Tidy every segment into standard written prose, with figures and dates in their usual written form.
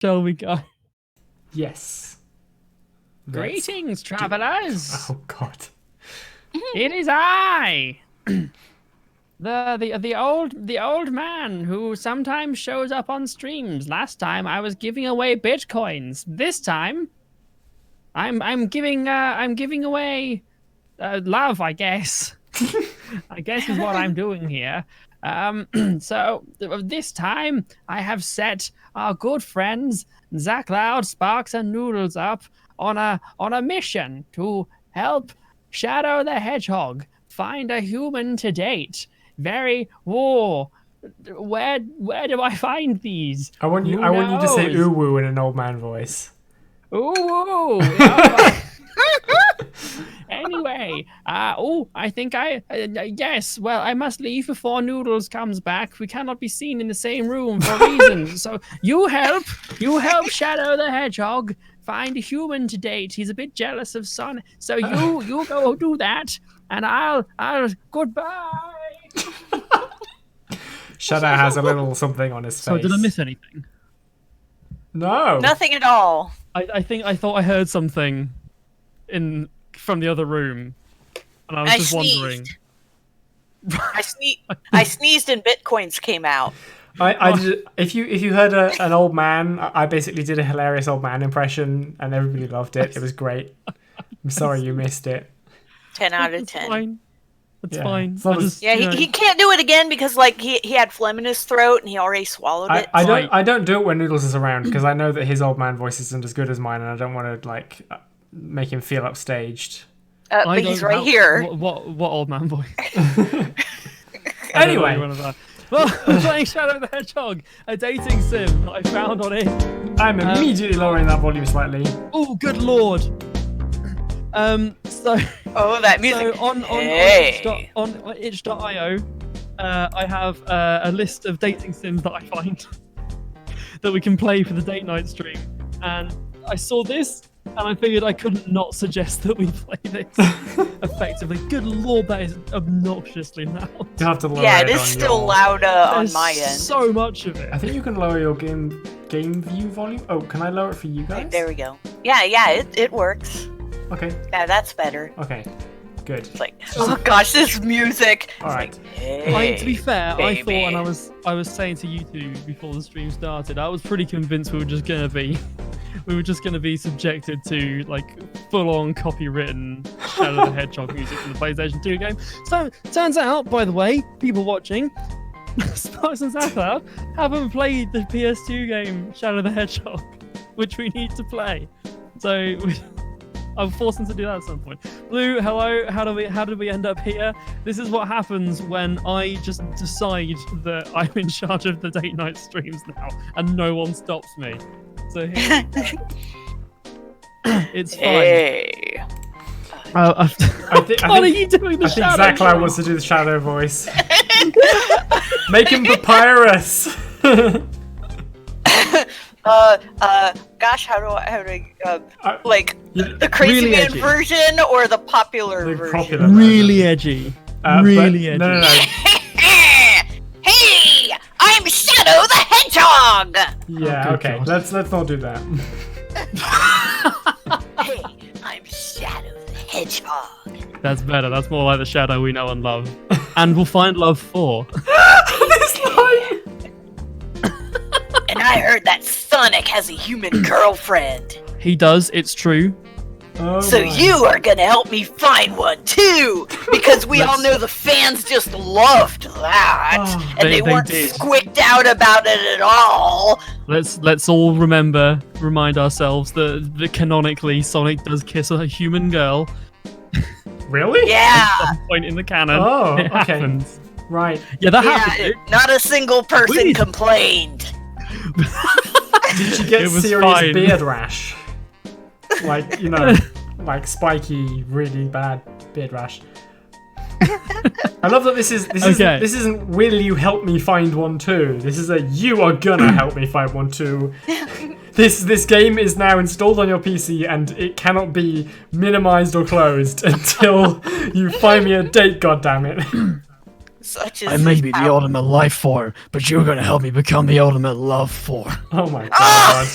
Shall we go? Yes. Greetings, travelers. Oh God. It is I, the old man who sometimes shows up on streams. Last time I was giving away bitcoins. This time, I'm giving away love, I guess. I guess is what I'm doing here. So this time I have set our good friends ZaCloud, Sparks, and Noodles up on a mission to help Shadow the Hedgehog find a human to date. Where do I find these? I want you to say ooh woo in an old man voice. Ooh woo. Anyway, I think yes, well, I must leave before Noodles comes back. We cannot be seen in the same room for reasons. So you help Shadow the Hedgehog find a human to date. He's a bit jealous of Son. So you go do that, and I'll goodbye. Shadow has a little something on his face. So did I miss anything? No. Nothing at all. I thought I heard something from the other room, and I was just wondering. I sneezed and bitcoins came out. I did, if you heard an old man, I basically did a hilarious old man impression, and everybody loved it. It was great. I'm sorry you missed it. 10 out of 10. That's fine. He can't do it again because he had phlegm in his throat and he already swallowed it. I don't do it when Noodles is around because I know that his old man voice isn't as good as mine, and I don't want to make him feel upstaged. But he's right here. What old man voice? Anyway. Well, I'm playing Shadow the Hedgehog, a dating sim that I found on it. I'm immediately lowering that volume slightly. Oh, good lord. That music. So on itch.io, I have a list of dating sims that I find that we can play for the date night stream, and I saw this and I figured I couldn't not suggest that we play this effectively. Good lord, that is obnoxiously loud. You have to lower it is still loud on my end. So much of it. I think you can lower your game view volume. Oh, can I lower it for you guys? There we go. Yeah, it works. Okay. Yeah, that's better. Okay. Good. It's like, oh gosh, this music. All right. To be fair, I thought, and I was saying to you two before the stream started, I was pretty convinced we were just gonna be subjected to full-on copywritten Shadow the Hedgehog music from the PlayStation 2 game. So turns out, by the way, people watching, Sparks and ZaCloud haven't played the PS2 game Shadow the Hedgehog, which we need to play. So I'll force them to do that at some point. Blue, hello. How did we end up here? This is what happens when I just decide that I'm in charge of the date night streams now, and no one stops me. So here it's fine. Hey. What are you doing? I think ZaCloud wants to do the shadow voice. Make him papyrus. Gosh, how do I the crazy really man edgy. version or the popular version? Really edgy. Really edgy. No. Hey, I'm Shadow the Hedgehog. Yeah, okay. God. Let's not do that. Hey, I'm Shadow the Hedgehog. That's better. That's more like the Shadow we know and love, and we'll find love for. And I heard that Sonic has a human girlfriend. He does. It's true. Oh So you are gonna help me find one too, because we all know the fans just loved that, and they weren't did. squicked out about it at all. Let's all remind ourselves that canonically Sonic does kiss a human girl. Really? Yeah. At some point in the canon. Oh, it okay. happens. Right. Yeah, that happened. Not a single person complained. Did you get It was serious fine. beard rash? Like spiky, really bad beard rash. I love that this isn't will you help me find one too? This is a you are gonna help me find one too. This game is now installed on your PC and it cannot be minimized or closed until you find me a date, goddammit. Such as I may be the ultimate life form, but you're gonna help me become the ultimate love form. Oh my god.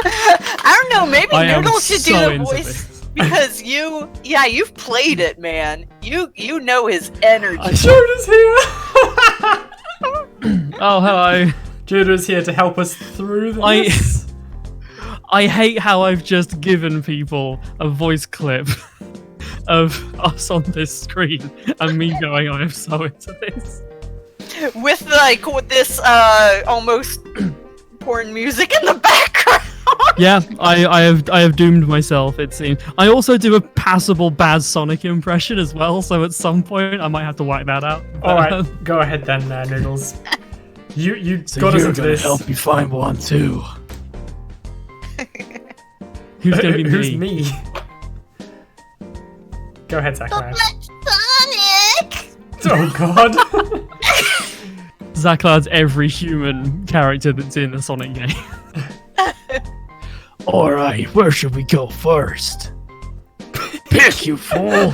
I don't know, maybe Noodles should do the into voice. this. Because you've played it, man. You know his energy. Juda's here! Oh, hello. Juda's here to help us through this. I hate how I've just given people a voice clip of us on this screen and me going, I am so into this. With this almost porn music in the background. Yeah, I have doomed myself, it seems. I also do a passable bad Sonic impression as well, so at some point I might have to whack that out. Alright, go ahead then, Noodles. You So got us you're into gonna this. help me find one too. Who's gonna be Who's me? me? Go ahead, ZaCloud. Sonic! Oh god. ZaCloud's every human character that's in the Sonic game. Alright, where should we go first? Pick, you fool!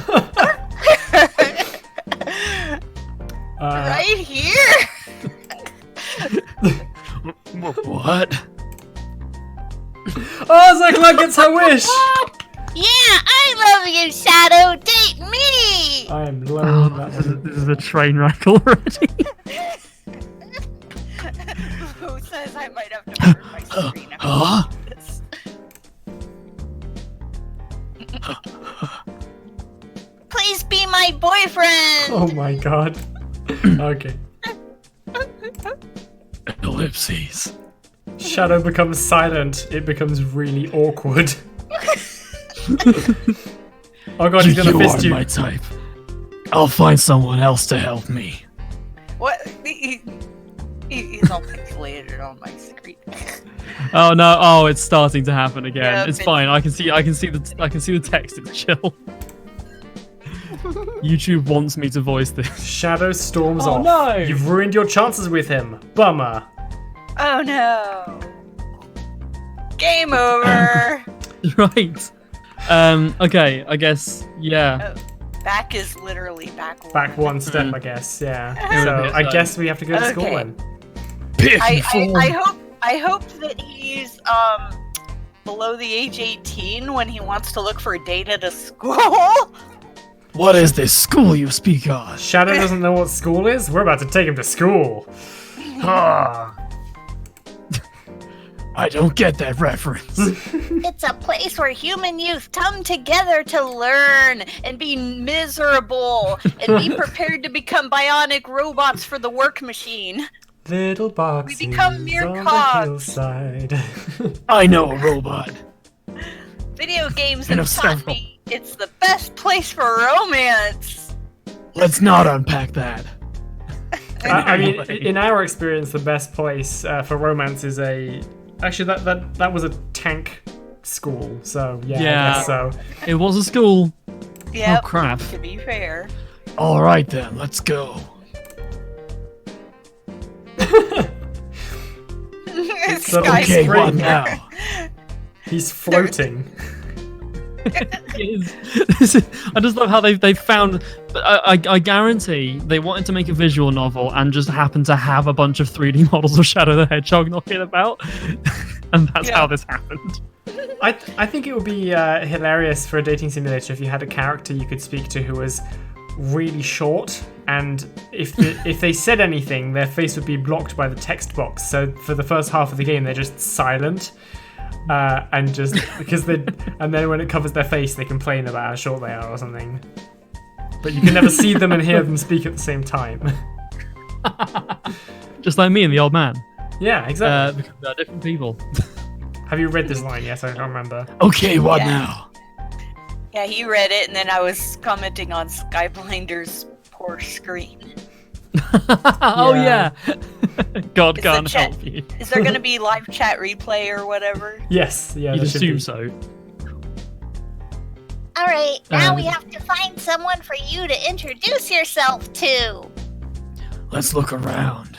Right here? What? Oh, ZaCloud gets her wish! Yeah, I love you, Shadow. Date me! I am lowering that This one. is a train wreck already. Who says I might have to burn my screen Huh? after this? Please be my boyfriend! Oh my god. Okay. Ellipses. Shadow becomes silent. It becomes really awkward. Oh god, he's gonna You fist are you. my type. I'll find someone else to help me. What? He's all pixelated on my screen. Oh no! Oh, it's starting to happen again. Yeah, It's but- fine. I can see the text. It's chill. YouTube wants me to voice this. Shadow storms Oh, off. no. You've ruined your chances with him. Bummer. Oh no! Game over! Right. Okay. I guess. Yeah. Back is literally backward. Back one step, I guess. Yeah. Yeah, So yeah, I so- guess we have to go to school Okay. then. Pick, you fool! I hope that he's below the age 18 when he wants to look for a date at a school. What is this school you speak of? Shadow doesn't know what school is. We're about to take him to school. Ah. I don't get that reference. It's a place where human youth come together to learn and be miserable and be prepared to become bionic robots for the work machine. Little boxes We become mere on cogs. the hillside. I know a robot. Video games And have of taught several. me it's the best place for romance. Let's not unpack that. I mean, in our experience, the best place for romance is actually that was a tank school. So yeah. I Yeah. guess so It was a school. Yep. Oh crap. To be fair. Alright then, let's go. Okay, Okay, Great. what now? he's floating. I just love how they found. I guarantee they wanted to make a visual novel and just happened to have a bunch of 3D models of Shadow the Hedgehog knocking about, and that's Yeah. how this happened. I think it would be hilarious for a dating simulator if you had a character you could speak to who was really short, and if they said anything, their face would be blocked by the text box. So for the first half of the game, they're just silent, and just because and then when it covers their face, they complain about how short they are or something. But you can never see them and hear them speak at the same time. Just like me and the old man. Yeah, exactly. Because they're different people. Have you read this line? Yes, I can't remember. Okay, what Yeah. now? Yeah, he read it, and then I was commenting on Skyblinder's poor screen. Oh Yeah. yeah. God Is can't the chat- help you. Is there gonna be live chat replay or whatever? Yes, yeah. You'd there should be. assume so. All right, now we Um, have to find someone for you to introduce yourself to. Let's look around.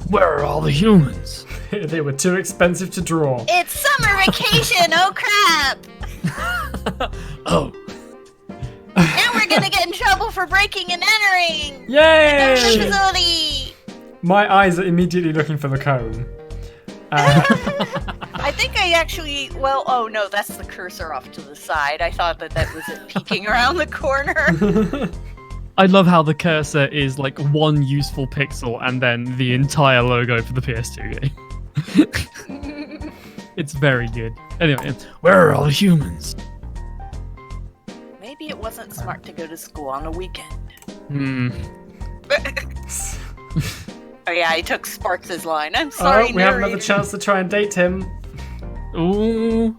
Where are all the humans? They were too expensive to draw. It's summer vacation. Oh crap! Oh, gonna get in trouble for breaking and entering. Yay! The facility. My eyes are immediately looking for the cone. I think I actually. Well, oh no, that's the cursor off to the side. I thought that was it peeking around the corner. I love how the cursor is like one useful pixel and then the entire logo for the PS2 game. It's very good. Anyway, where are all the humans? Maybe it wasn't smart to go to school on a weekend. Oh yeah, I took Sparks' line. I'm sorry, Oh, we have another chance to try and date him. Ooh.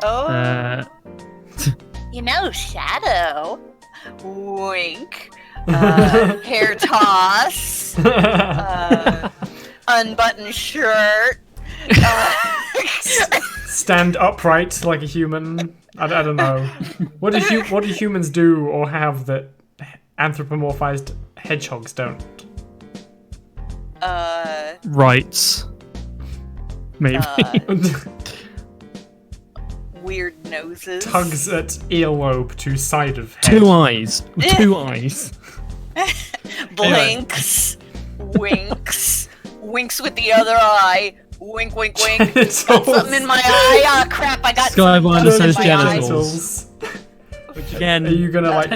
Oh. You know, Shadow. Wink. Hair toss. Unbuttoned shirt. Stand upright like a human. I don't know. What do humans do or have that anthropomorphized hedgehogs don't? Rights. Maybe. Weird noses. Tugs at earlobe to side of head. 2 eyes. 2 eyes. Blinks. Winks. Winks with the other eye. Wink, wink, wink. It's Got something in my eye. Ah, crap! I got Skyblinder something says in my eye. genitals. Which again, Are you gonna like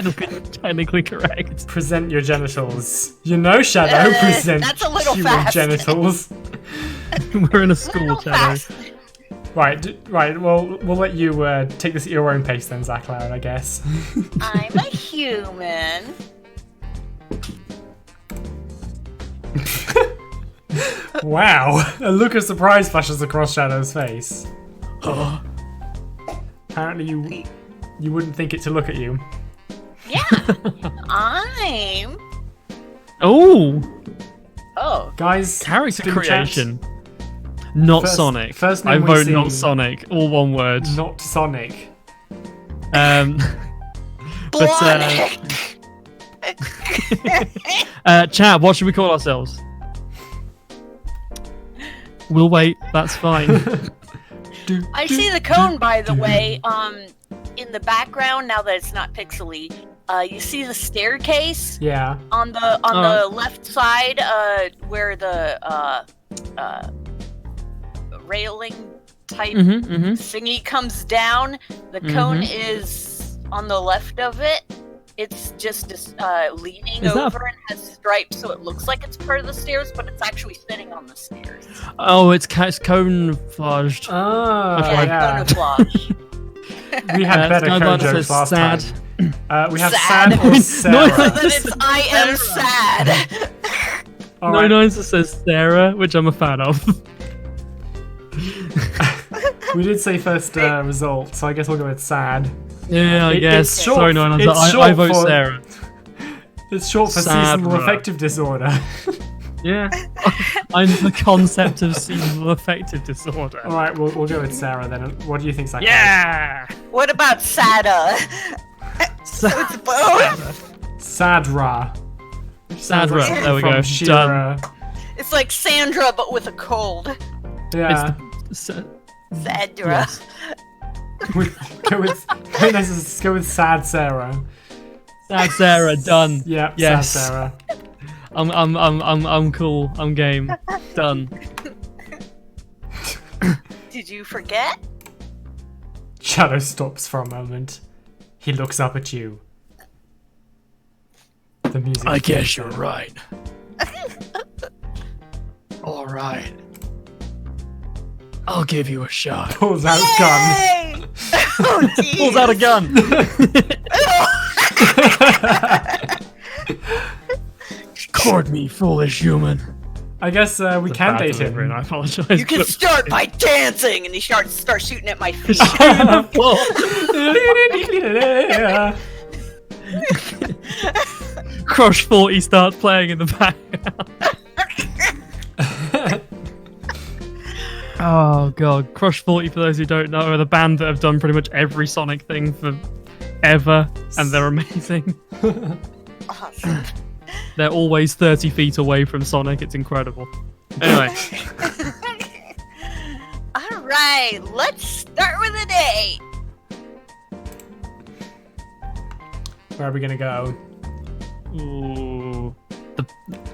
technically correct. present your genitals? You know, Shadow, present that's a little human fast. genitals. We're in a school, Little Shadow. fast. Right. Well, we'll let you take this at your own pace then, ZaCloud, I guess. I'm a human. Wow, a look of surprise flashes across Shadow's face. Apparently, you wouldn't think it to look at you. Yeah. I'm. Oh, Guys, character Steam chat, creation. Not Sonic. First I name we vote see. not Sonic. All one word. Not Sonic. Chat, what should we call ourselves? We'll wait. That's fine. I see the cone, by the way. In the background, now that it's not pixely, you see the staircase Yeah. on the left side, where the railing type thingy comes down. The cone is on the left of it. It's just leaning Is that over and has stripes, so it looks like it's part of the stairs, but it's actually sitting on the stairs. Oh, it's camouflaged. Oh, Okay. yeah. Camouflage. We had better Skyblinder code jokes says last sad. time. We have Sad. sad or Sarah. So then it's I am sad. All No right. Nines says Sarah, which I'm a fan of. We did say first result, so I guess we'll go with sad. Yeah, I guess. It's short- Sorry, No Nines. it's I short vote for- Sarah. It's short for Sad, seasonal bruh. affective disorder. Yeah. I'm the concept of seasonal affective disorder. All right, we'll go with Sarah then. What do you think, Zach? Yeah! What about Sada? So it's both. Sadra. Sadra. Sounds like There we from go. She-Ra. Done. It's like Sandra, but with a cold. Yeah. Sadra. Yes. Go with sad Sarah. Sad Sarah. Done. Yeah. Yes. Sad Sarah. I'm cool. I'm game. Done. Did you forget? Shadow stops for a moment. He looks up at you. The music. I guess you're right. All right. I'll give you a shot. Pulls out gun. Yay! Oh, geez. Pulls out a gun. Cord me, foolish human. I guess we can date him. I apologize. You can start by dancing, and he starts shooting at my feet. Crush 40 starts playing in the background. Oh god, Crush 40, for those who don't know, are the band that have done pretty much every Sonic thing for ever, and they're amazing. Awesome. They're always 30 feet away from Sonic, it's incredible. Anyway, All right, let's start with a date. Where are we gonna go? Ooh.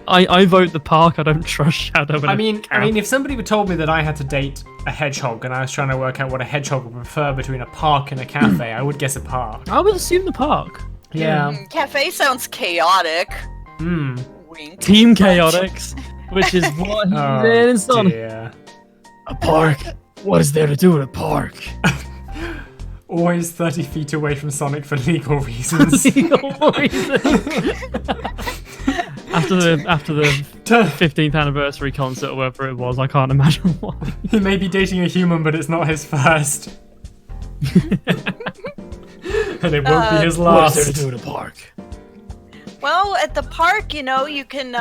I vote the park. I don't trust Shadow. I mean, if somebody had told me that I had to date a hedgehog and I was trying to work out what a hedgehog would prefer between a park and a cafe, I would guess a park. I would assume the park. Yeah. Cafe sounds chaotic. Wink. Team Chaotix, which is what he did in Sonic. Dear. A park? What is there to do at a park? Always 30 feet away from Sonic for legal reasons. After the 15th anniversary concert or whatever it was, I can't imagine why. He may be dating a human, but it's not his first. And it won't be his last. What is there to do at a park? Well, at the park, you can,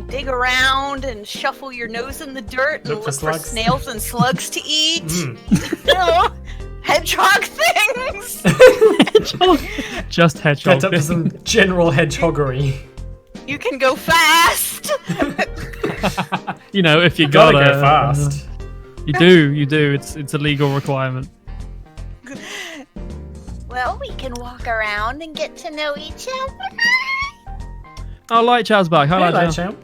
dig around and shuffle your nose in the dirt and look for snails and slugs to eat. Hedgehog things. Just hedgehog. Get up to some general hedgehoggery. You can go fast. If you gotta go fast. You do. It's a legal requirement. Well, we can walk around and get to know each other. Oh, Light Chow's back. Hi, Light Chow.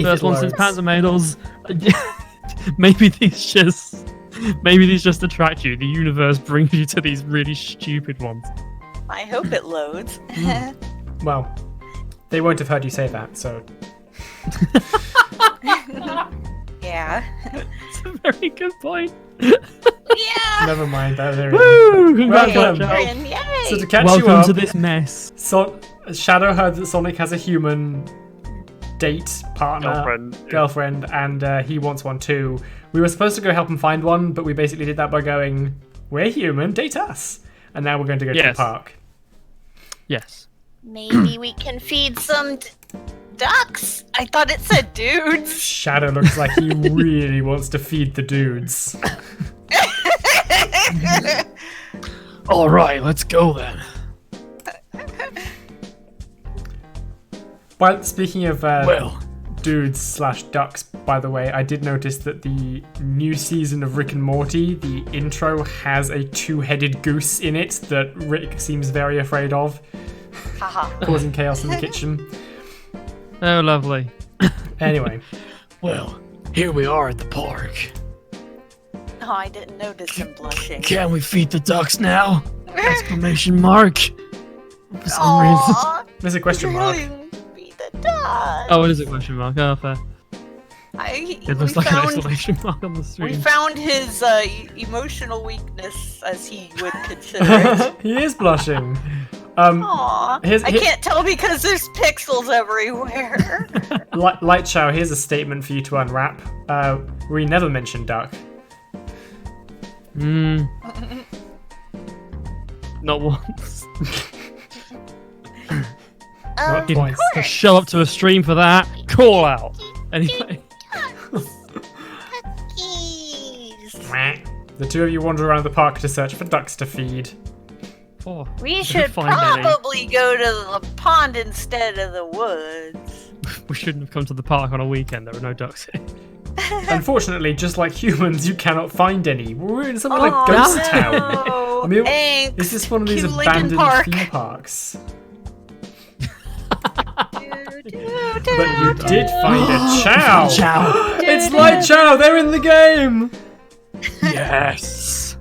First one since Panzer Medals. Maybe these just attract you. The universe brings you to these really stupid ones. I hope it loads. Well, they won't have heard you say that, so. Yeah. It's a very good point. Yeah. Never mind that. Woo! Welcome. Yay. So to catch Welcome you up, to this mess. Shadow heard that Sonic has a human date partner, girlfriend, and he wants one too. We were supposed to go help him find one, but we basically did that by going, "We're human, date us," and now we're going to go to the park. Yes. Maybe we can feed some ducks. I thought it said dudes. Shadow looks like he really wants to feed the dudes. All right, let's go then. But speaking of dudes/ducks, by the way, I did notice that the new season of Rick and Morty, the intro has a two-headed goose in it that Rick seems very afraid of, causing chaos in the kitchen. Oh, lovely. Anyway. Well, here we are at the park. Oh, I didn't notice him blushing. Can we feed the ducks now? Exclamation mark. For some reason. There's a question mark. Feed the ducks. Oh, it is a question mark. Oh, fair. It looks like an exclamation mark on the stream. We found his emotional weakness, as he would consider it. He is blushing. Aww. I can't tell because there's pixels everywhere. Light Chow, here's a statement for you to unwrap. We never mentioned duck. Not once. Not twice. Show up to a stream for that. Call out. Anyway. The two of you wander around the park to search for ducks to feed. Oh, we should probably go to the pond instead of the woods. We shouldn't have come to the park on a weekend. There were no ducks here. Unfortunately, just like humans, you cannot find any. We're in something like Ghost Town. I mean, is this one of these abandoned theme parks? But you did find a Chow! It's Light Chow! They're in the game! Yes!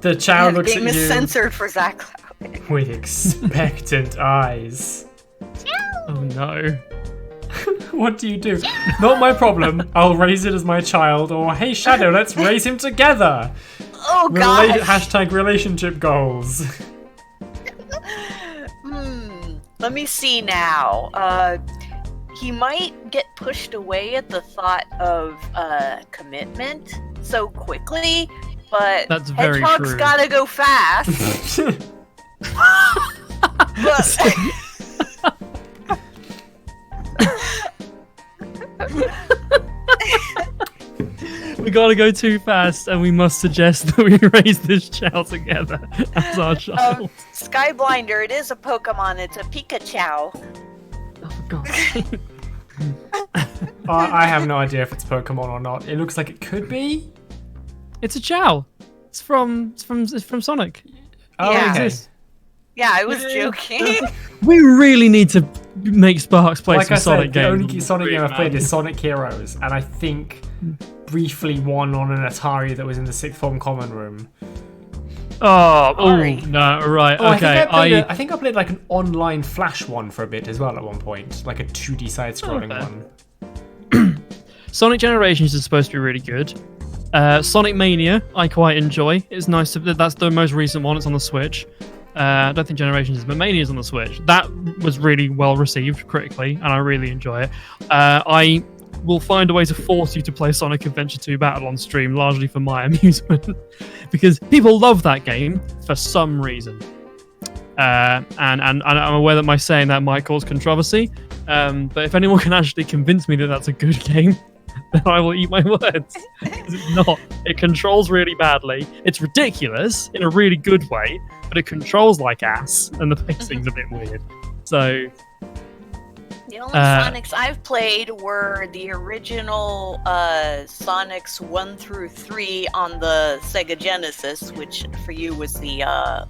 The Chow looks at you. you Censored for ZaCloud. with expectant eyes. Oh no. What do you do? Not my problem. I'll raise it as my child. Or, hey Shadow, let's raise him together! Oh god! Hashtag relationship goals. Let me see now. He might get pushed away at the thought of commitment so quickly, but that's very Hedgehog's true. Gotta go fast. We gotta go too fast, and we must suggest that we raise this Chow together as our child. Skyblinder, it is a Pokemon. It's a Pikachu. Oh, for God's sake. I have no idea if it's Pokemon or not. It looks like it could be. It's a Chow. It's from Sonic. Oh, Yeah. okay. Yeah, I was joking. We really need to make Sparks play Like some I Sonic said, the games. only Sonic game I've played is Sonic Heroes, and I think briefly one on an Atari that was in the sixth form common room. Oh, Sorry. no, right, Oh, okay. I think I played like an online Flash one for a bit as well at one point, like a 2D side-scrolling one. Sonic Generations is supposed to be really good. Sonic Mania, I quite enjoy. It's nice to. That's the most recent one. It's on the Switch. I don't think Generations is, but Mania is on the Switch. That was really well received critically, and I really enjoy it. I will find a way to force you to play Sonic Adventure 2 Battle on stream, largely for my amusement, because people love that game for some reason. And I'm aware that my saying that might cause controversy, but if anyone can actually convince me that that's a good game, then I will eat my words. Because it's not. It controls really badly. It's ridiculous in a really good way, but it controls like ass, and the pacing's a bit weird. So The only Sonics I've played were the original Sonics 1 through 3 on the Sega Genesis, which for you was the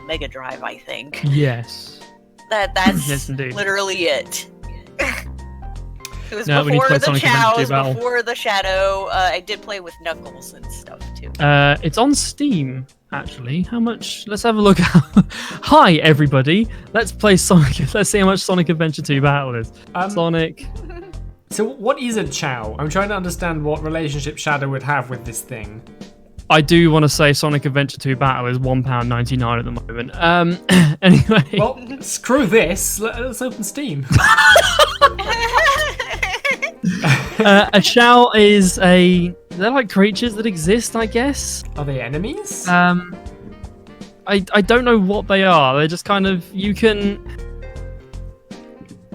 Mega Drive, I think. yes. That's Yes, indeed. literally it. It was No, we need to before play the Sonic Adventure 2 Chows, Battle. before the Shadow. I did play with Knuckles and stuff too. It's on Steam, actually. How much? Let's have a look. Hi, everybody. Let's play Sonic. Let's see how much Sonic Adventure 2 Battle is. Sonic. So what is a Chow? I'm trying to understand what relationship Shadow would have with this thing. I do want to say Sonic Adventure 2 Battle is £1.99 at the moment. Anyway. Well, screw this. Let's open Steam. A Chow is they're like creatures that exist, I guess. Are they enemies? I don't know what they are. They're just kind of you can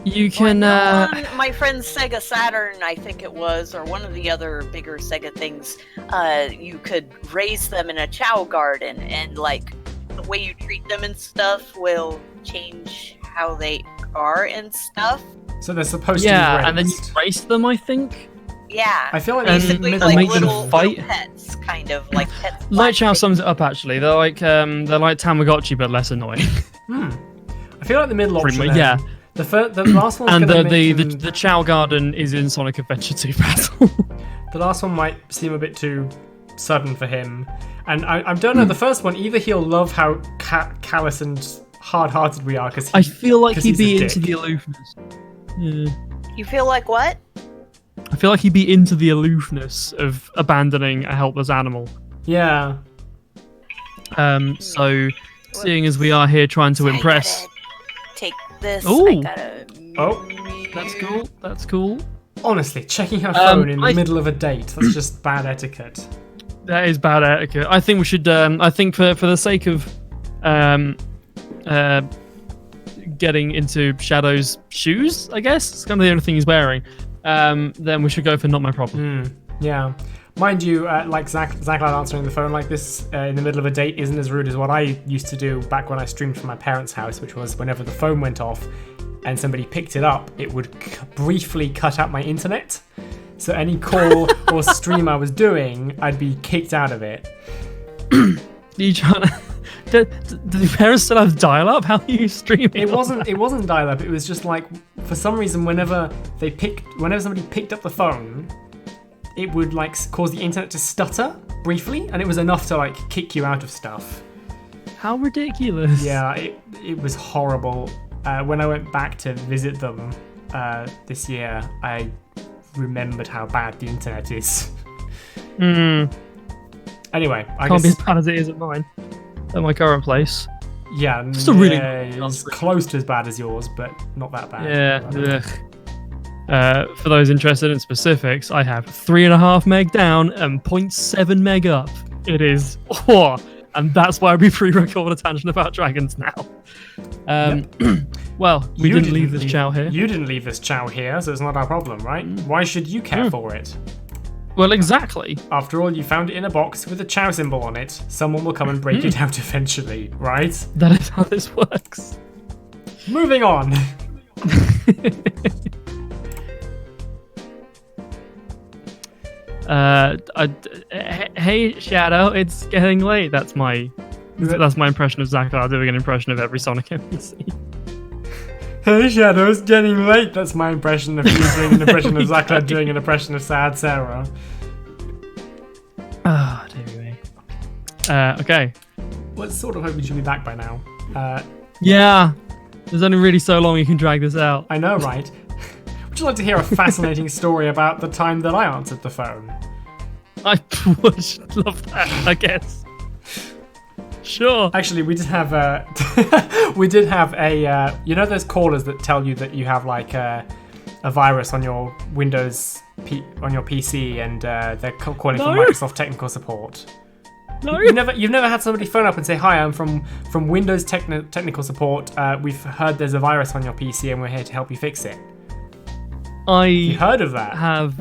On my friend's Sega Saturn, I think it was, or one of the other bigger Sega things, you could raise them in a Chow garden, and like the way you treat them and stuff will change how they are and stuff. So they're supposed to be raised. and then you race them, I think. Yeah. I feel like And basically middle- like make them little fight. pets, kind of like pets. Light Chow sums it up actually. They're like Tamagotchi but less annoying. I feel like the middle Pretty option. much, yeah. The last one. And the Chow Garden is in Sonic Adventure 2 Battle. The last one might seem a bit too sudden for him, and I don't know. The first one, either he'll love how callous and hard-hearted we are, because I feel like 'cause he'd he's a be into dick. the aloofness. Yeah. You feel like what? I feel like he'd be into the aloofness of abandoning a helpless animal. Yeah. So, seeing as we are here trying to impress, I gotta take this. Ooh. I gotta. Oh. that's cool. That's cool. Honestly, checking her phone in the I- middle of a date—that's just bad etiquette. That is bad etiquette. I think we should. I think for the sake of getting into Shadow's shoes, I guess it's kind of the only thing he's wearing. Then we should go for not my problem. Yeah. Mind you, like ZaCloud answering the phone like this in the middle of a date isn't as rude as what I used to do back when I streamed from my parents' house, which was whenever the phone went off and somebody picked it up, it would briefly cut out my internet. So any call or stream I was doing, I'd be kicked out of it. You trying to? Do the parents still have dial-up? How are you streaming? It wasn't dial-up. It was just like, for some reason, whenever somebody picked up the phone, it would like cause the internet to stutter briefly, and it was enough to like kick you out of stuff. How ridiculous! Yeah, it was horrible. When I went back to visit them this year, I remembered how bad the internet is. Anyway, I Can't be guess as bad as it is at mine. At my current place. yeah, Still really it's close to as bad as yours, but not that bad. Yeah. Ugh. For those interested in specifics, I have 3.5 meg down and 0.7 meg up. It is, and that's why we pre-record a tangent about dragons now. Well, we didn't leave this Chow here. You didn't leave this Chow here, so it's not our problem, right? Why should you care for it? Well, exactly. After all, you found it in a box with a Chow symbol on it. Someone will come and break it out eventually, right? That is how this works. Moving on. Hey Shadow, it's getting late. That's my That's my impression of ZaCloud doing an impression of every Sonic NPC. Hey Shadow, it's getting late. That's my impression of you doing an impression of ZaCloud doing an impression of Sad Sarah. Ah, dear me. Okay. Well, it's sort of hoping she'll be back by now. Yeah. There's only really so long you can drag this out. I know, right? Would you like to hear a fascinating story about the time that I answered the phone? I would love that, I guess. Sure. Actually, we did have a you know those callers that tell you that you have like a virus on your Windows on your PC and they're calling from Microsoft technical support. No. You've never had somebody phone up and say, "Hi, I'm from Windows technical support. We've heard there's a virus on your PC and we're here to help you fix it." You heard of that? Have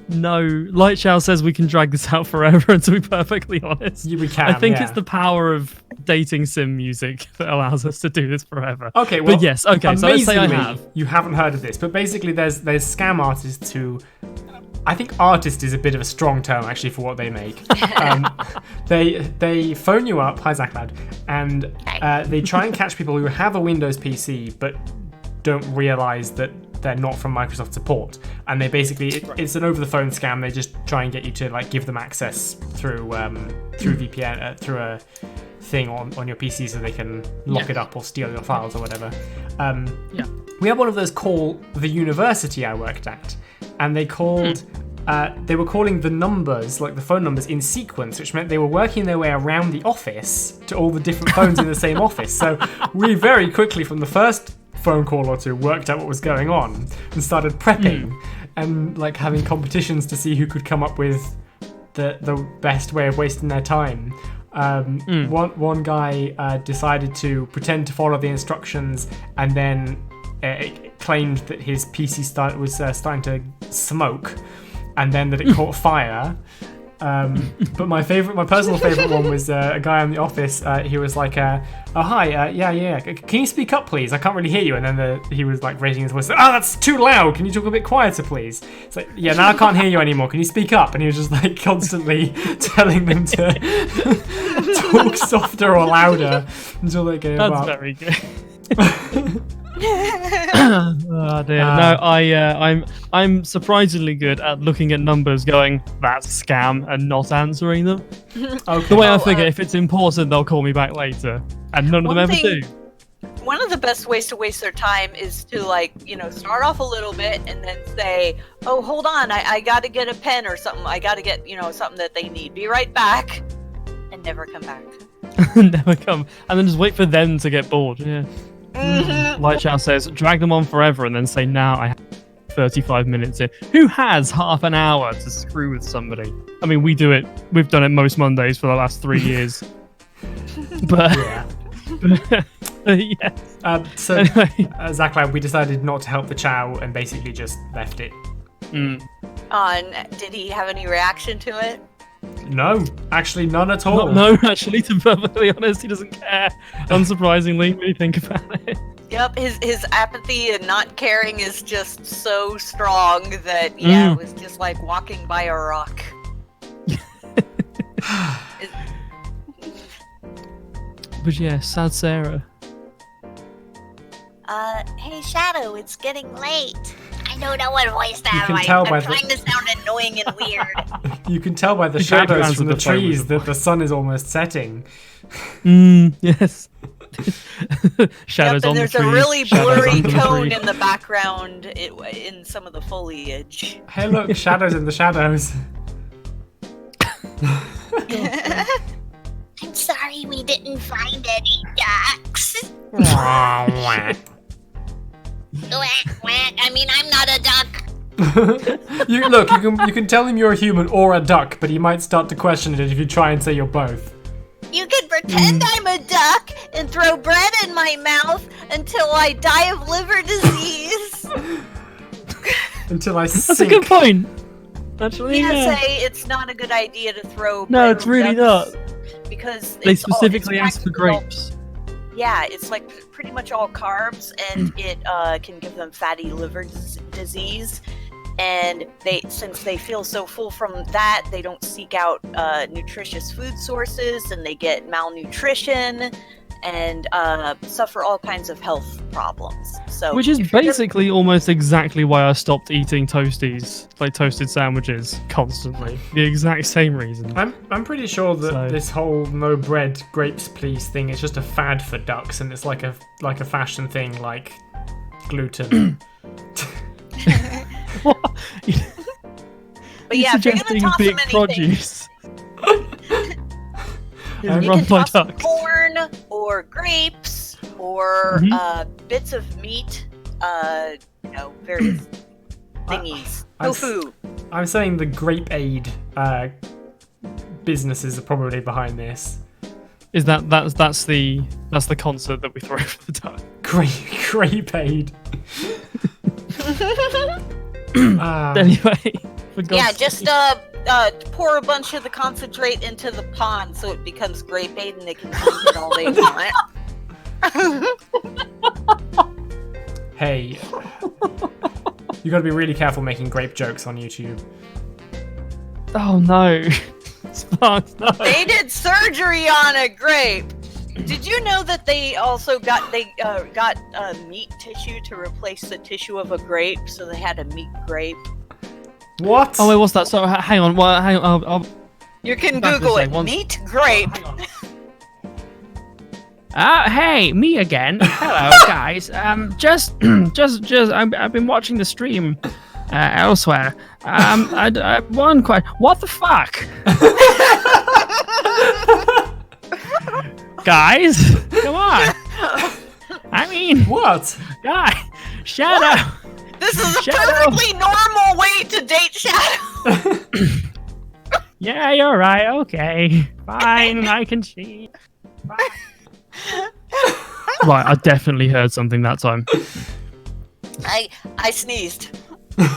no. Lightshow says we can drag this out forever, and to be perfectly honest, We can. I think it's the power of dating sim music that allows us to do this forever. Okay, well, but yes, okay. So let's say I amazingly, have. You haven't heard of this, but basically, there's scam artists who. I think artist is a bit of a strong term actually for what they make. They phone you up, hi ZaCloud, and they try and catch people who have a Windows PC but don't realize that they're not from Microsoft support, and they basically it's an over the phone scam. They just try and get you to like give them access through VPN through a thing on your PC so they can lock it up or steal your files or whatever. We had one of those call the university I worked at, and they called. They were calling the numbers, like the phone numbers, in sequence, which meant they were working their way around the office to all the different phones in the same office. So we very quickly, from the first phone call or two, worked out what was going on and started prepping and like having competitions to see who could come up with the best way of wasting their time. One guy decided to pretend to follow the instructions and then claimed that his PC was starting to smoke, and then that it caught fire. But my personal favorite one was a guy in the office. He was like, "Oh hi, yeah. Can you speak up, please? I can't really hear you." And then he was like raising his voice. "Oh, that's too loud. Can you talk a bit quieter, please?" It's like, "Yeah, now I can't hear you anymore. Can you speak up?" And he was just like constantly telling them to talk softer or louder until they gave up. That's very good. Oh dear. No, I'm surprisingly good at looking at numbers, going that's scam, and not answering them. Okay. The way I figure, if it's important, they'll call me back later, and none of them ever do. One of the best ways to waste their time is to start off a little bit and then say, "Oh, hold on, I got to get a pen or something. I got to get something that they need. Be right back," and never come back. Never come, and then just wait for them to get bored. Yeah. Lightshow says, drag them on forever and then say, now I have 35 minutes in. Who has half an hour to screw with somebody? I mean, we do it. We've done it most Mondays for the last 3 years. But yes. So, anyway. ZaCloud, we decided not to help the Chow and basically just left it. And did he have any reaction to it? No, actually none at all. No, actually, to be perfectly honest, he doesn't care. Unsurprisingly, when you think about it. Yep, his apathy and not caring is just so strong that it was just like walking by a rock. But yeah, sad Sarah. Hey Shadow, it's getting late. I don't know what voice that can is. tell I'm by trying to sound annoying and weird. You can tell by the shadows from the trees that the sun is almost setting. Yes. Shadows on the trees. There's a really blurry tone in the background in some of the foliage. Hey look, shadows in the shadows. I'm sorry we didn't find any ducks. I mean, I'm not a duck. You can tell him you're a human or a duck, but he might start to question it if you try and say you're both. You can pretend I'm a duck and throw bread in my mouth until I die of liver disease. Until I sink. That's a good point. Actually, say it's not a good idea to throw bread. No, it's really not. Because they specifically ask for grapes. Yeah, it's like pretty much all carbs, and it can give them fatty liver disease. and since they feel so full from that, they don't seek out nutritious food sources, and they get malnutrition and suffer all kinds of health problems. So, which is basically almost exactly why I stopped eating toasties, like toasted sandwiches, constantly. The exact same reason. I'm pretty sure that this whole no bread grapes please thing is just a fad for ducks, and it's like a fashion thing, like gluten. What? But yeah, if you're gonna toss big them produce. you can toss them corn or grapes or bits of meat, various thingies. Tofu. I'm saying the Grape Aid businesses are probably behind this. Is that's the concert that we throw over the duck? Grape Aid. Anyway, yeah, just pour a bunch of the concentrate into the pond so it becomes grape aid and they can drink it all they want. Hey, you gotta be really careful making grape jokes on YouTube. Oh no, Sparks, no. They did surgery on a grape. Did you know that they also got meat tissue to replace the tissue of a grape, so they had a meat grape? What? Oh wait, what's that? So hang on. You can Google it. Meat grape. Hey, me again. Hello, guys. Just, I've been watching the stream elsewhere. One question. What the fuck? Guys, come on. I mean, what? Guy, Shadow. This is a perfectly normal way to date Shadow. Yeah, you're right. Okay, fine. I can see. Right, I definitely heard something that time. I sneezed.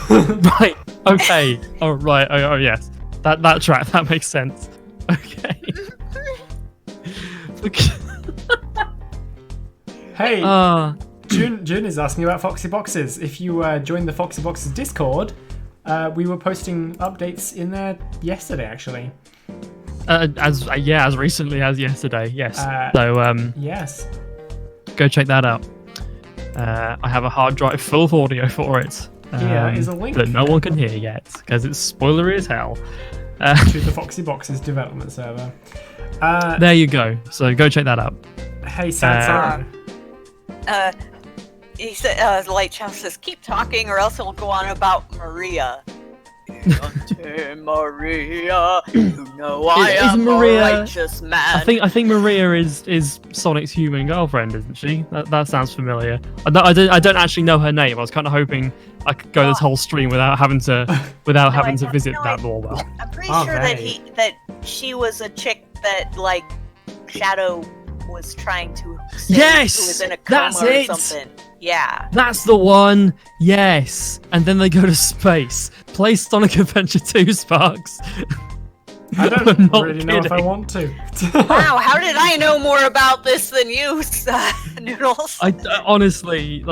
Right. Okay. Oh right. Oh yes. That track. That makes sense. Okay. Hey, June is asking about Foxy Boxes. If you join the Foxy Boxes Discord, we were posting updates in there yesterday, actually. As recently as yesterday. Yes. Yes. Go check that out. I have a hard drive full of audio for it. Here is a link that no one can hear yet because it's spoilery as hell. To the Foxy Boxes development server. There you go. So go check that out. Hey, Sansaro. He said, Light Child says, keep talking or else he'll go on about Maria. Maria, you know I am Maria, a righteous man. I think Maria is Sonic's human girlfriend, isn't she? That sounds familiar. I don't actually know her name. I was kind of hoping I could go this whole stream without having to visit that lore well. I'm pretty sure that she was a chick that like Shadow was trying to save, yes, who was in a coma that's or it. something. Yeah. That's the one. Yes. And then they go to space. Play Sonic Adventure 2, Sparks. I don't really know if I want to. Wow, how did I know more about this than you, Noodles? Honestly,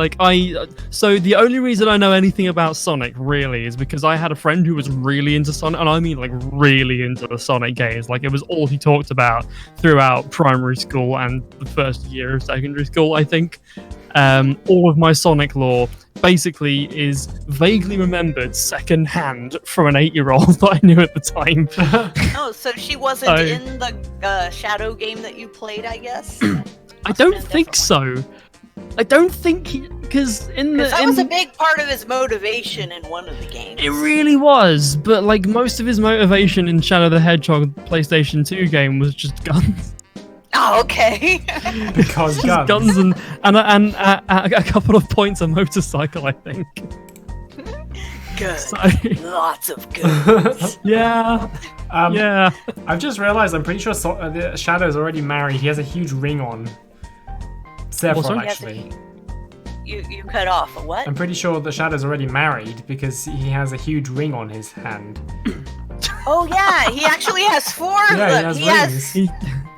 so the only reason I know anything about Sonic really is because I had a friend who was really into Sonic, and I mean like really into the Sonic games. Like it was all he talked about throughout primary school and the first year of secondary school, I think. All of my Sonic lore basically is vaguely remembered secondhand from an 8-year-old that I knew at the time. Oh, so she wasn't in the Shadow game that you played, I guess? I don't think so. I don't think because that was a big part of his motivation in one of the games. It really was, but like most of his motivation in Shadow the Hedgehog PlayStation 2 game was just guns. Oh, okay. Because guns. Guns and a couple of points a motorcycle, I think. Good. So, lots of guns. Yeah. Yeah. I've just realised I'm pretty sure the Shadow's already married. He has a huge ring on. Several, actually. You cut off a what? I'm pretty sure the Shadow's already married because he has a huge ring on his hand. Oh yeah, he actually has 4 of them. He has rings.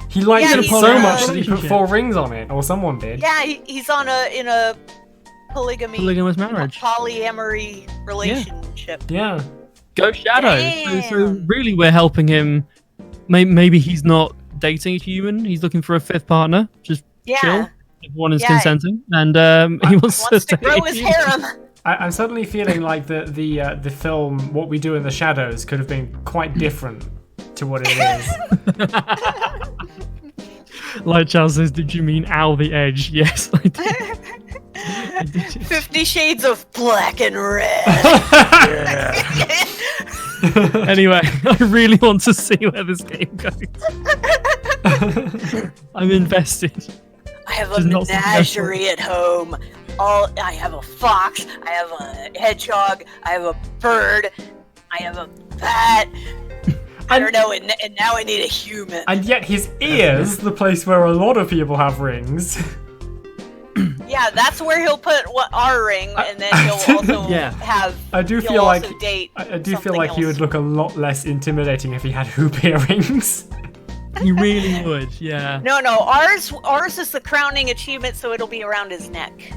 He likes it so much that he put 4 rings on it, or someone did. Yeah, he's on in a Polygamous marriage. Polyamory relationship. Yeah. Go Shadow. Damn. So really, we're helping him. Maybe he's not dating a human. He's looking for a fifth partner. Just chill. Everyone is consenting, and he wants to grow his harem. I'm suddenly feeling like the film What We Do in the Shadows could have been quite different to what it is. Like Charles says, did you mean Owl the Edge? Yes, I did. 50 Shades of Black and Red. Anyway, I really want to see where this game goes. I'm invested. I have a menagerie at home. I have a fox, I have a hedgehog, I have a bird, I have a bat. I don't know, and now I need a human. And yet his ears, the place where a lot of people have rings. Yeah, that's where he'll put our ring, and then he'll also have. I do feel like he would look a lot less intimidating if he had hoop earrings. He really would, yeah. No, ours is the crowning achievement, so it'll be around his neck.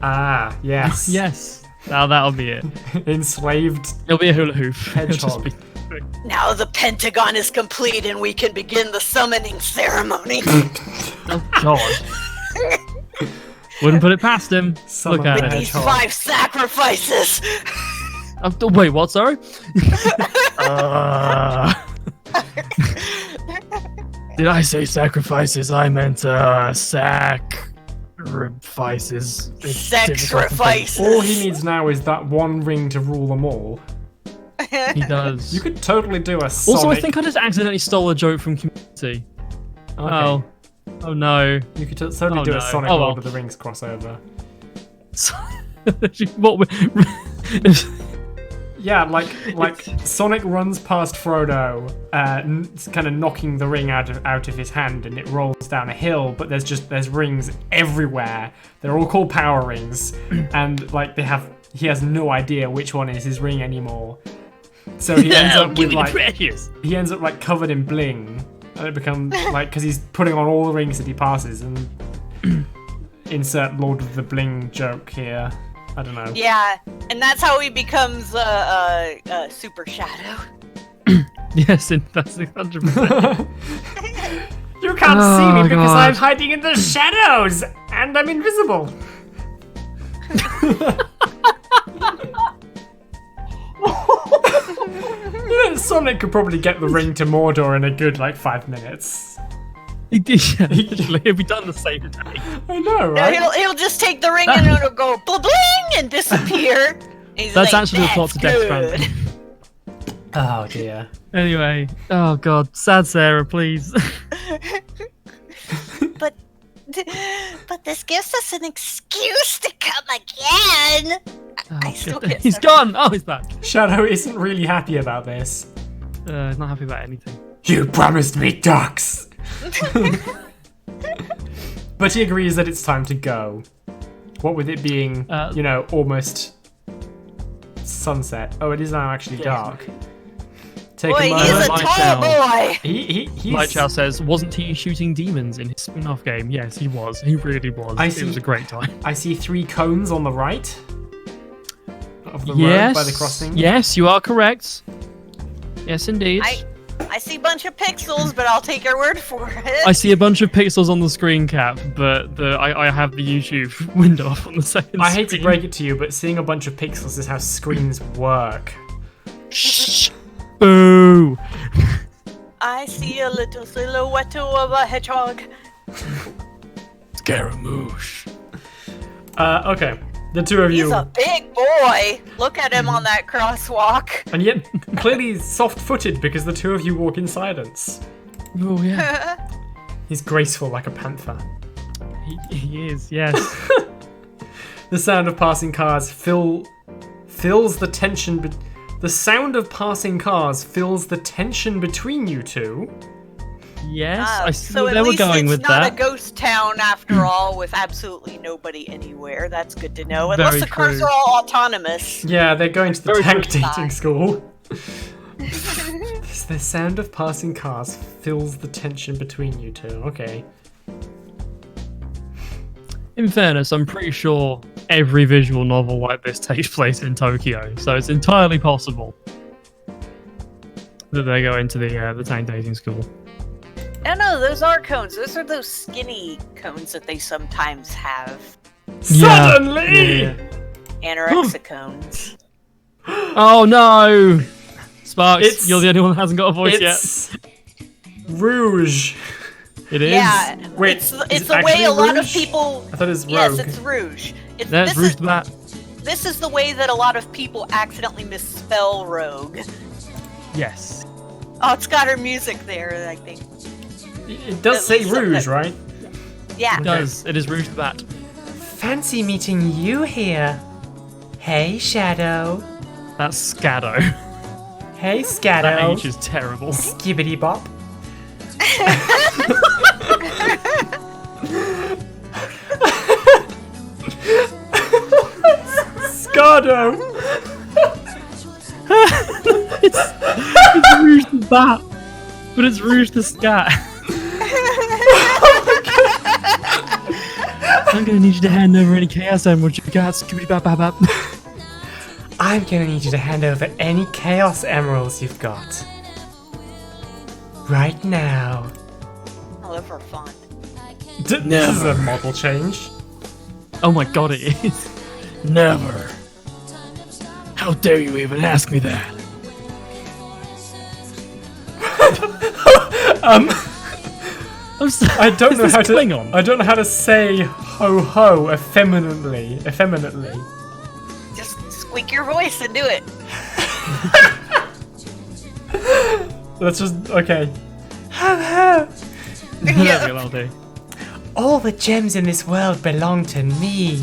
Ah, yes. Yes. Now that'll be it. Enslaved. It'll be a hula hoop. Hedgehog. Now the Pentagon is complete, and we can begin the summoning ceremony. Oh God. Wouldn't put it past him. Look at it. These 5 sacrifices. Wait, what? Sorry. Did I say sacrifices? I meant sacrifices. Sacrifices. All he needs now is that one ring to rule them all. He does. You could totally do a Sonic. Also, I think I just accidentally stole a joke from Community. Okay. Oh no. You could totally do a Sonic Lord of the Rings crossover. Yeah, like Sonic runs past Frodo, kind of knocking the ring out of his hand, and it rolls down a hill. But there's rings everywhere. They're all called power rings, and like he has no idea which one is his ring anymore. So he ends up with covered in bling, and it becomes like because he's putting on all the rings that he passes, and insert Lord of the Bling joke here. I don't know. Yeah, and that's how he becomes Super Shadow. Yes, that's 100%. You can't see me because I'm hiding in the shadows, and I'm invisible. You know, Sonic could probably get the ring to Mordor in a good 5 minutes. He did, yeah. He'll be done the same day. I know, right? No, he'll just take the ring and it'll go bling and disappear. That's actually the plot to Death Stranding. Oh dear. Anyway, oh god, sad Sarah, please. But this gives us an excuse to come again. I still get He's gone. Oh, he's back. Shadow isn't really happy about this. He's not happy about anything. You promised me ducks. But he agrees that it's time to go. What with it being, almost sunset. Oh, it is now actually dark. Take boy, a moment. he's a tall boy. He's... Lightchow says, wasn't he shooting demons in his spin-off game? Yes, he was. He really was. It was a great time. I see 3 cones on the right of the road by the crossing. Yes, you are correct. Yes, indeed. I see a bunch of pixels, but I'll take your word for it. I see a bunch of pixels on the screen cap, but I have the YouTube window up on the second I hate screen. to break it to you, but seeing a bunch of pixels is how screens work. Shh. Boo. I see a little silhouette of a hedgehog. Scaramouche. Okay. The two of you. He's a big boy. Look at him on that crosswalk. And yet, clearly soft-footed because the two of you walk in silence. Oh, yeah. He's graceful like a panther. He is, yes. The sound of passing cars fills the tension. The sound of passing cars fills the tension between you two. Yes, I see so where at they were least going it's with not that. a ghost town after all, with absolutely nobody anywhere. That's good to know. Unless Very the cars true. are all autonomous. Yeah, they're going to the Very tank true. dating school. The sound of passing cars fills the tension between you two. Okay. In fairness, I'm pretty sure every visual novel like this takes place in Tokyo, so it's entirely possible that they go into the tank dating school. No, those are cones. Those are those skinny cones that they sometimes have. Suddenly! Yeah. Anorexic cones. Oh no! Sparks, you're the only one that hasn't got a voice yet. It's Rouge. It is? Yeah, Wait, it's is the it way actually a lot of Rouge? people. I thought it was Rogue. Yes, it's Rouge. That's Rouge the Bat. This is the way that a lot of people accidentally misspell Rogue. Yes. Oh, it's got her music there, I think. It does At say least Rouge, something. right? Yeah. It does. It is Rouge the Bat. Fancy meeting you here. Hey, Shadow. That's Scado. Hey, That Scado. H is terrible. Skibbity bop. Scado. It's Rouge the Bat, but it's Rouge the Scat. I'm gonna need you to hand over any Chaos Emeralds you got. Skibbity bap bap bap. I'm gonna need you to hand over any Chaos Emeralds you've got. Right now. I love her font. This is a model change. Oh my god, it is. Never. How dare you even ask me that? I'm sorry. I don't know Is how this to. Klingon? I don't know how to say ho ho effeminately. Just squeak your voice and do it. Let's just okay. Ho ho. Yeah, I'll do. All the gems in this world belong to me.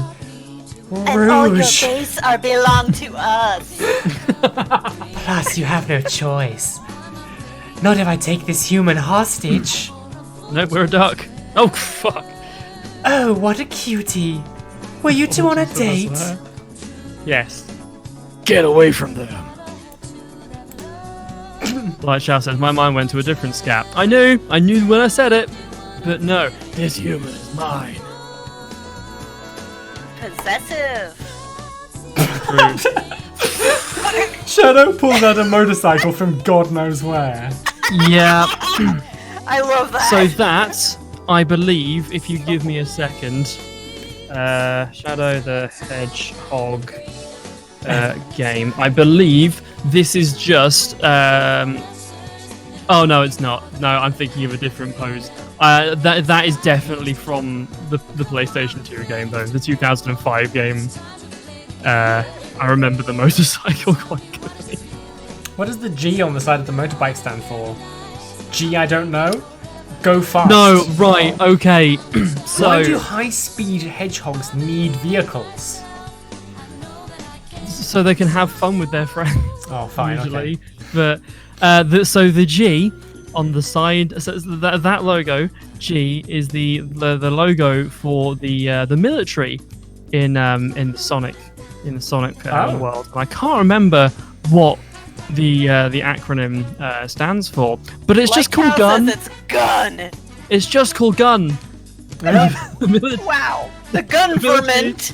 And all your Rouge. base are belong to us. Plus, you have no choice. Not if I take this human hostage. Nope, we're a duck. Oh fuck. Oh, what a cutie. Were you two on a date? Yes. Get away from them. Like Shao says, my mind went to a different scat. I knew when I said it, but no, this human is mine. Possessive. Shadow pulled out a motorcycle from God knows where. Yeah. I love that. So that, I believe, if you give me a second, Shadow the Hedgehog game. I believe this is just. Oh no, it's not. No, I'm thinking of a different pose. That is definitely from the PlayStation 2 game, though. The 2005 game. I remember the motorcycle quite clearly. What does the G on the side of the motorbike stand for? G, I don't know. Go fast. No, right, okay. So Why do high-speed hedgehogs need vehicles? so they can have fun with their friends. Oh, fine. Usually, Okay. but so the G on the side, so that logo G is the logo for the military in the Sonic world. And I can't remember what the acronym stands for, but it's just called gun. It's gun. It's just called gun. The military, Wow. The gun military- ferment.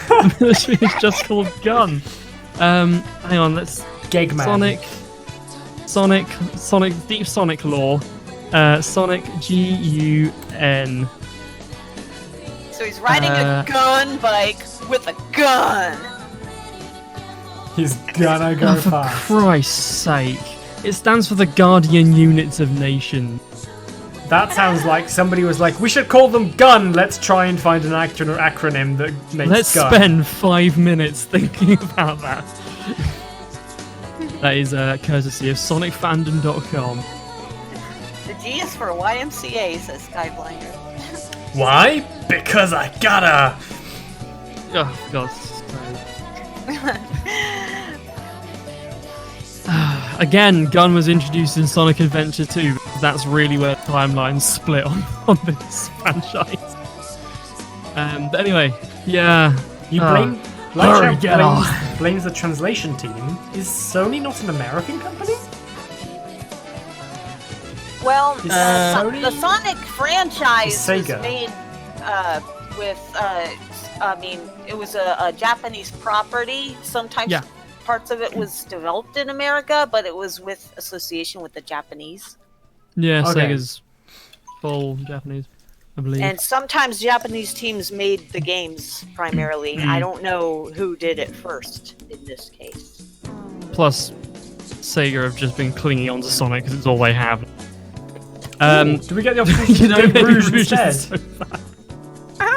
the military is just called gun. Hang on, let's Gegman. Sonic, deep Sonic lore. Sonic Gun. So he's riding a gun bike with a gun. He's gonna go Oh, for fast. Christ's sake. It stands for the Guardian Units of Nations. That sounds like somebody was like, we should call them gun. Let's try and find an acronym that makes Let's gun. spend 5 minutes thinking about that. That is courtesy of SonicFandom.com. The G is for YMCA, says Skyblinder. Why? Because I gotta. Oh, for God's sake. Again, gun was introduced in Sonic Adventure 2. Because that's really where the timeline's split on this franchise. But anyway, yeah. You Hurry, blame. get off. Blames the translation team. Is Sony not an American company? Well, Sony? the Sonic franchise Sega. was made with I mean, it was a Japanese property. Sometimes parts of it was developed in America, but it was with association with the Japanese. Yeah, Sega's full Japanese, I believe. And sometimes Japanese teams made the games primarily. I don't know who did it first in this case. Plus, Sega have just been clinging on to Sonic because it's all they have. Do we get the opportunity to do Rouge instead?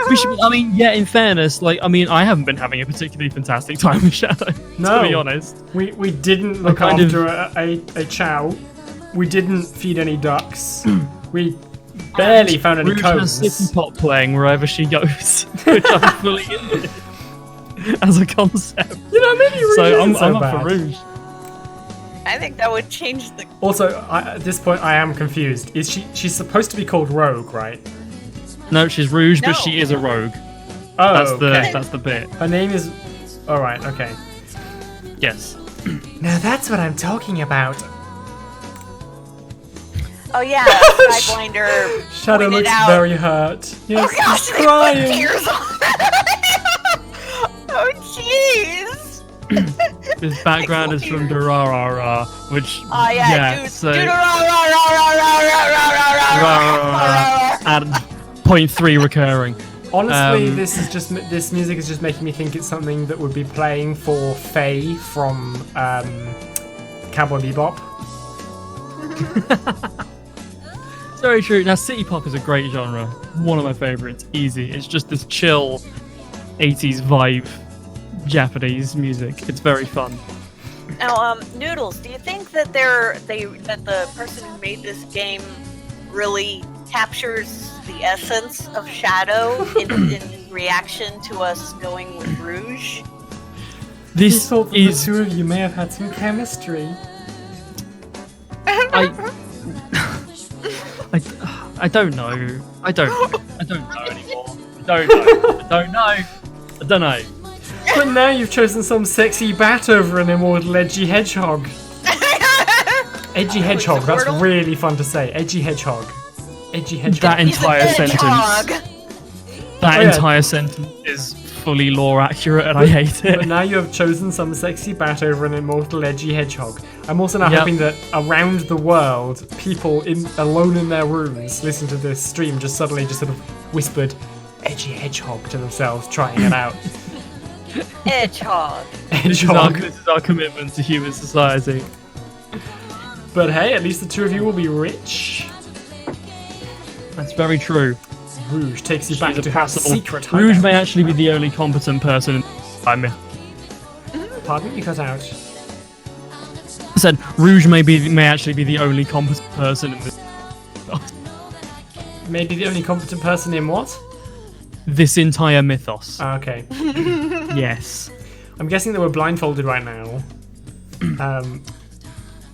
We should, I mean, yeah, in fairness, like, I mean, I haven't been having a particularly fantastic time with Shadow, to be honest. We didn't look after a chow. We didn't feed any ducks. We barely found any Rouge cones. has City Pop playing wherever she goes, which I'm fully in as a concept. You know, maybe Rouge isn't so I'm bad. up for Rouge. I think that would change the... Also, at this point, I am confused. She's supposed to be called Rogue, right? No, she's Rouge, but No. she is a rogue. Oh, That's the bit. Her name is... Alright, okay. Yes. Now that's what I'm talking about. Oh yeah, Skyblinder Shadow pointed looks out... very hurt. Yes, Oh gosh, he's they put crying. tears on. Oh jeez. This background is from Durarara, which... Oh yeah, so... do At 0.3 recurring. Honestly, this music is just making me think it's something that would be playing for Faye from Cowboy Bebop. It's very true. Now, City Pop is a great genre. One of my favorites. Easy. It's just this chill 80s vibe Japanese music. It's very fun. Now, Noodles, do you think that that the person who made this game really captures the essence of Shadow in reaction to us going with Rouge? This thought that is... the two of you may have had some chemistry. I don't know. I don't know anymore. I don't know. But now you've chosen some sexy bat over an immortal Edgy Hedgehog. Edgy Hedgehog, that's immortal? really fun to say. Edgy Hedgehog. Edgy Hedgehog. That He's entire a sentence. hedgehog. That Oh, yeah. entire sentence is fully lore accurate, and I hate But it. now you have chosen some sexy bat over an immortal Edgy Hedgehog. I'm also now Yep. hoping that around the world, people alone in their rooms listening to this stream just suddenly just sort of whispered Edgy Hedgehog to themselves, trying it out. Hedgehog. Hedgehog. This is our commitment to human society. But hey, at least the two of you will be rich. That's very true. Rouge takes you back She's to a her passable. secret Rouge hideout. may actually be the only competent person in... I mean, Pardon? You cut out. I said Rouge may actually be the only competent person in this... Maybe the only competent person in what? this entire mythos. Okay. Yes. I'm guessing that we're blindfolded right now.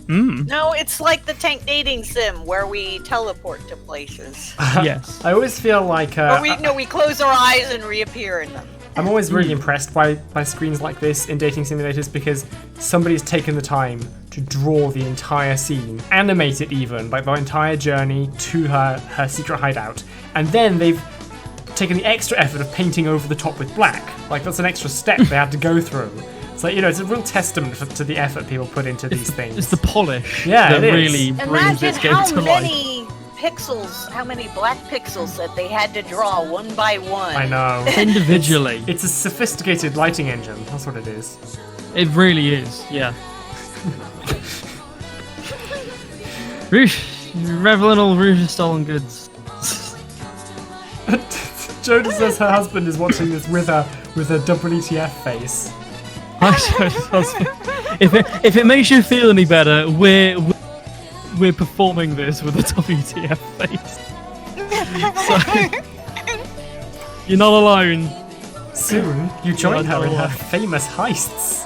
No, it's like the tank dating sim where we teleport to places. Yes. I always feel like Or we close our eyes and reappear in them. I'm always really impressed by screens like this in dating simulators because somebody's taken the time to draw the entire scene, animate it even, like the entire journey to her secret hideout, and then they've taken the extra effort of painting over the top with black. Like that's an extra step they had to go through. It's like, it's a real testament to the effort people put into these things. It's the polish Yeah, that it is. really brings Imagine this game how to life. many pixels, how many black pixels that they had to draw one by one. I know. Individually. It's a sophisticated lighting engine. That's what it is. It really is, yeah. Rouge, revel in all Rouge's stolen goods. Joda says her husband is watching this with a WTF face. If it makes you feel any better, we're performing this with a WTF face. So, you're not alone. Soon, you join her in her famous heists.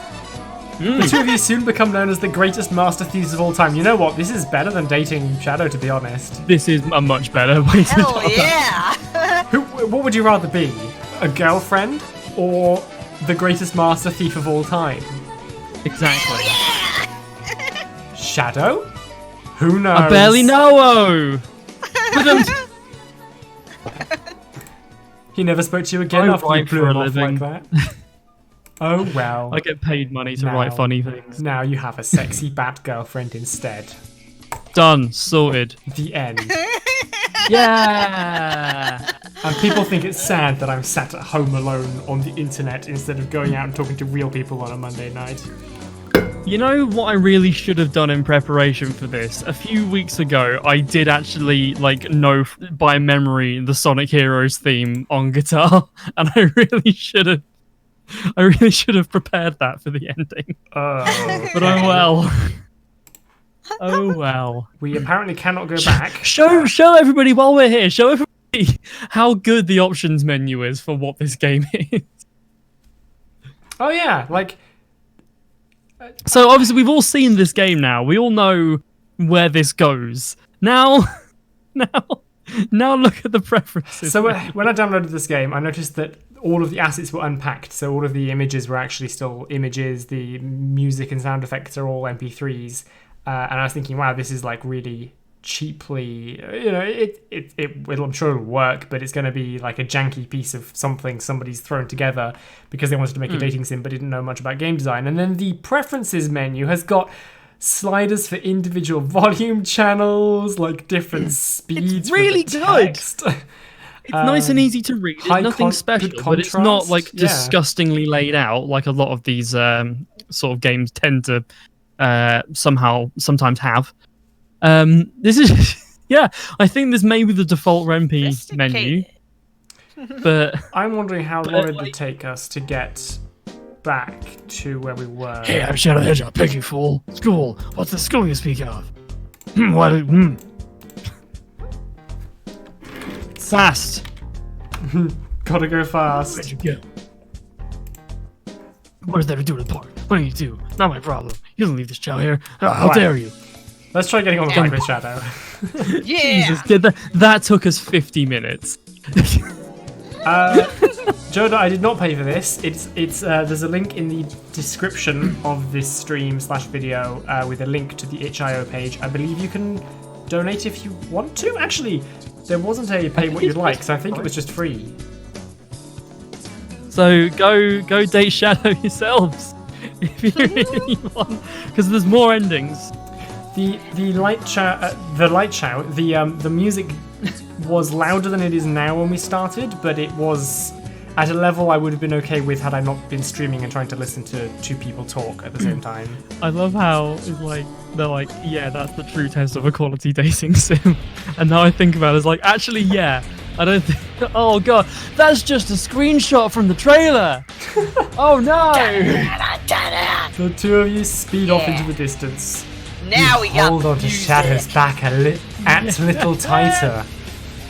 The two of you soon become known as the greatest master thieves of all time. You know what? This is better than dating Shadow, to be honest. This is a much better way to Hell do yeah! What would you rather be? A girlfriend or the greatest master thief of all time? Exactly. Shadow? Who knows? I barely know. He never spoke to you again I after you write blew for a him off living. like that. Oh well. I get paid money to write funny things. Now you have a sexy bat girlfriend instead. Done. Sorted. The end. Yeah. And people think it's sad that I'm sat at home alone on the internet instead of going out and talking to real people on a Monday night. You know what I really should have done in preparation for this? A few weeks ago, I did actually know by memory the Sonic Heroes theme on guitar, and I really should have prepared that for the ending. Oh, but oh well. Oh well. We apparently cannot go back. Show everybody while we're here. Show everybody how good the options menu is for what this game is. Oh yeah, So obviously we've all seen this game now. We all know where this goes. Now look at the preferences. So when I downloaded this game, I noticed that all of the assets were unpacked. So all of the images were actually still images. The music and sound effects are all MP3s. And I was thinking, wow, this is really cheaply, I'm sure it'll work, but it's going to be like a janky piece of something somebody's thrown together because they wanted to make a dating sim but didn't know much about game design. And then the preferences menu has got sliders for individual volume channels, different speeds. It's really for the good. Text. It's nice and easy to read. It's nothing special, but it's not disgustingly laid out like a lot of these sort of games tend to sometimes have. This is I think this may be the default Rempe menu, but I'm wondering how long it would take us to get back to where we were. Hey, I'm Shadow Hedgehog, piggy fool. School. What's the school you speak of? Fast. Gotta go fast. Where'd you go? What is there to do in the park? What do you do? Not my problem. You don't leave this chow here. How dare you? Let's try getting on the bike with Shadow. Yeah. Jesus, that took us 50 minutes. Joda, I did not pay for this. It's there's a link in the description of this stream/video with a link to the itch.io page. I believe you can donate if you want to. Actually, there wasn't a pay what you'd like, so I think it was just free. So go date Shadow yourselves if you really want, because there's more endings. The light show, the music was louder than it is now when we started, but it was at a level I would have been okay with had I not been streaming and trying to listen to two people talk at the same time. I love how it's they're like, yeah, that's the true test of a quality dating sim. And now I think about it, it's like, actually, yeah, I don't think. Oh god, that's just a screenshot from the trailer. Oh no! The two of you speed off into the distance. Now we got hold on to music. Shadow's back a little tighter.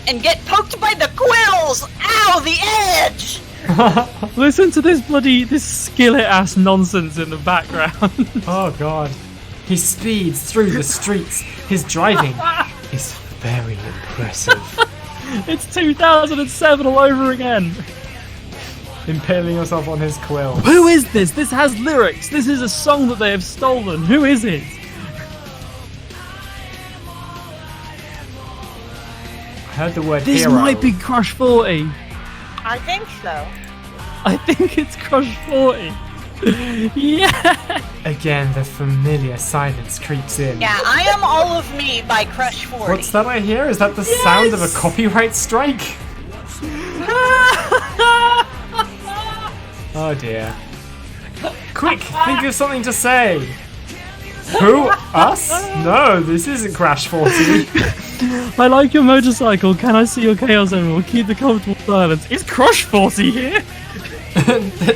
And get poked by the quills! Ow, the edge! Listen to this skillet ass nonsense in the background. Oh god. He speeds through the streets. His driving is very impressive. It's 2007 all over again. Impaling yourself on his quill. Who is this? This has lyrics. This is a song that they have stolen. Who is it? I heard the word This hero. might be Crush 40. I think so. I think it's Crush 40. Yeah. Again, the familiar silence creeps in. Yeah, I Am All of Me by Crush 40. What's that I hear? Is that the sound of a copyright strike? Oh dear. Quick, think of something to say. Who? Us? No, this isn't Crash 40. I like your motorcycle. Can I see your Chaos Emerald? Keep the comfortable silence. Is Crush 40 here?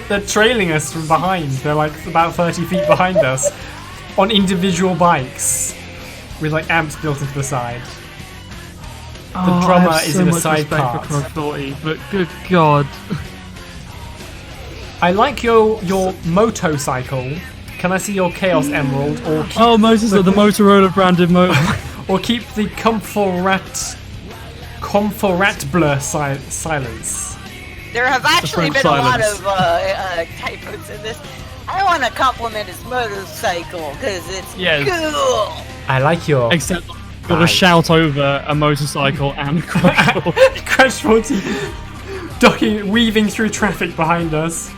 They're trailing us from behind. They're about 30 feet behind us on individual bikes with amps built into the side. The drummer is in a sidecar. For Crush 40, but good god. I like your motorcycle. Can I see your Chaos Emerald? Or keep the Motorola branded motor. Or keep the Comfortable silence. There have actually French been a lot silence. of typos in this. I want to compliment his motorcycle because it's cool. I like your Except got to shout over a motorcycle and Crush 40. Crash 40. weaving through traffic behind us.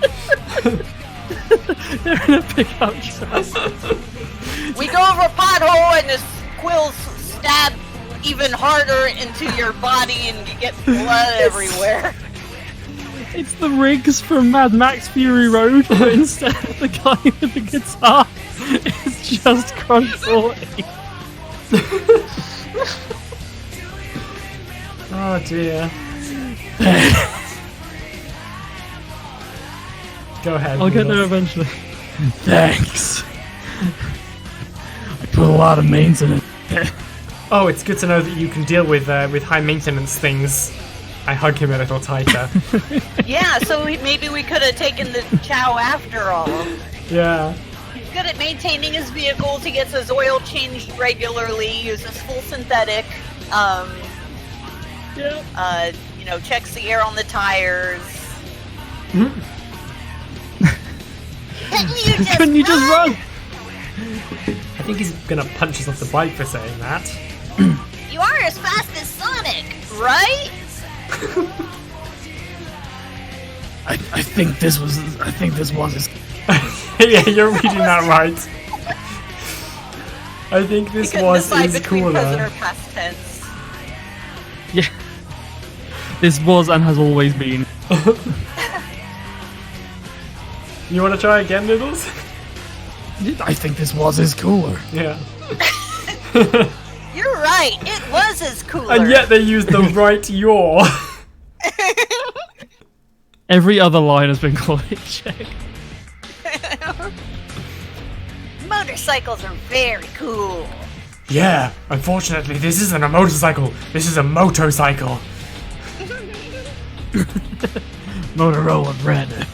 They're in a pickup truck. We go over a pothole and the quills stab even harder into your body and you get blood everywhere. It's the rigs from Mad Max Fury Road, but instead of the guy with the guitar, it's just Crunch 40. Oh dear. Go ahead. I'll get there eventually. Thanks. I put a lot of maintenance. Oh, it's good to know that you can deal with high maintenance things. I hug him a little tighter. Yeah, so maybe we could have taken the Chow after all. Yeah. He's good at maintaining his vehicles. He gets his oil changed regularly. Uses full synthetic. Checks the air on the tires. Couldn't you just run? I think he's gonna punch us off the bike for saying that. You are as fast as Sonic. Right? I think this was his. Yeah, you're reading that right. I think this was his cooler. Present or past tense. Yeah. This was and has always been. You want to try again, Noodles? I think this was his cooler. Yeah. You're right. It was his cooler. And yet they used the right yaw. Every other line has been quality checked. Motorcycles are very cool. Yeah, unfortunately, this isn't a motorcycle. This is a motocycle. Motorola bread.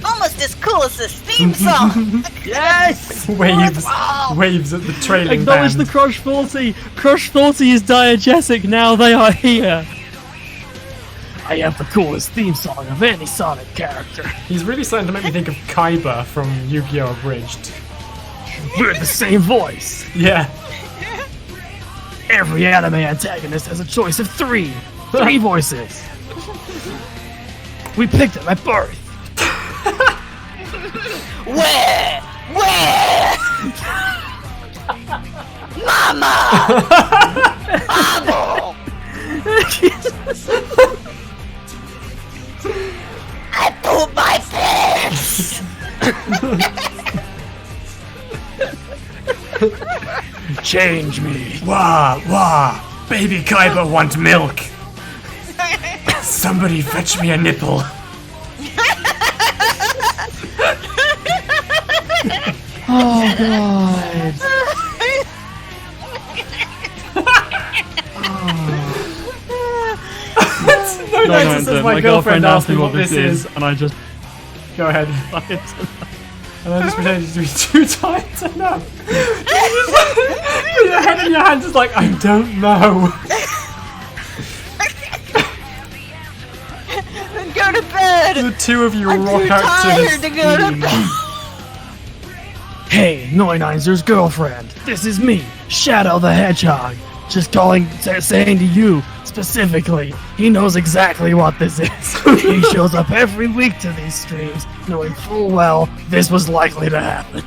Almost as cool as this theme song. Yes! Waves at the trailing Acknowledge band. the Crush 40. Crush 40 is diegetic. Now they are here. I have the coolest theme song of any Sonic character. He's really starting to make me think of Kaiba from Yu-Gi-Oh! Abridged. We're the same voice. Yeah. Every anime antagonist has a choice of three voices. We picked them at birth. Where? Mama! Abo! I pooped my pants! Change me. Wah! Baby Kaiba want milk! Somebody fetch me a nipple! Oh god. No, says my girlfriend asked me what this is. And I just Go ahead. And I just pretended to be too tired to know. Your head in your hands is like, I don't know. Go to bed! The two of you I'm rock too out to tired this to go to theme. bed. Hey, Noinizer's girlfriend. This is me, Shadow the Hedgehog. Just saying to you specifically, he knows exactly what this is. He shows up every week to these streams, knowing full well this was likely to happen.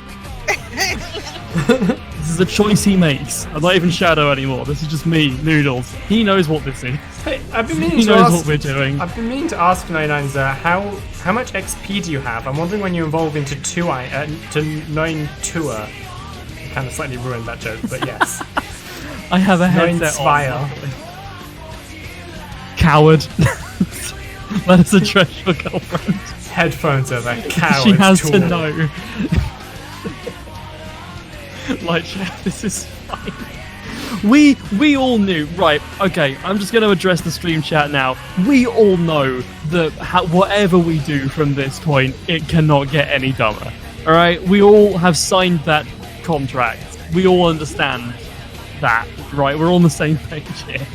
This is a choice he makes. I'm not even Shadow anymore. This is just me, Noodles. He knows what this is. Hey, I've been meaning He to knows ask. what we're doing. I've been meaning to ask 99 how much XP do you have? I'm wondering when you evolve into to 9 Tour. Kind of slightly ruined that joke, but yes. I have a 9 headset Spire. on. Coward. Let us address your girlfriend. Headphones are the coward's She has tool. to know. Like, this is fine. We all knew, right? Okay, I'm just going to address the stream chat now. We all know that whatever we do from this point, it cannot get any dumber. All right, we all have signed that contract. We all understand that, right? We're on the same page here.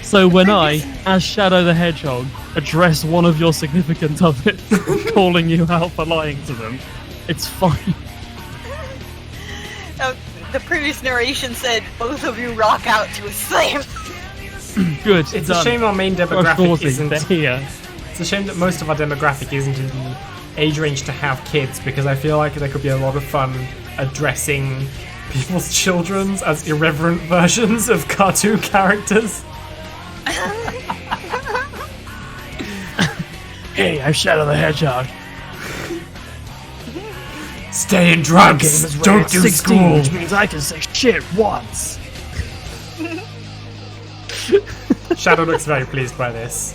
So when I, as Shadow the Hedgehog, address one of your significant others, calling you out for lying to them, it's fine. The previous narration said both of you rock out to a slam. Good. It's done. a shame our main Crush demographic 40, isn't. they're here. It's a shame that most of our demographic isn't in the age range to have kids, because I feel like there could be a lot of fun addressing people's children as irreverent versions of cartoon characters. Hey, I'm Shadow the Hedgehog. Stay in My game drugs. is Don't rated do 16, school. which means I can say shit once. Shadow looks very pleased by this.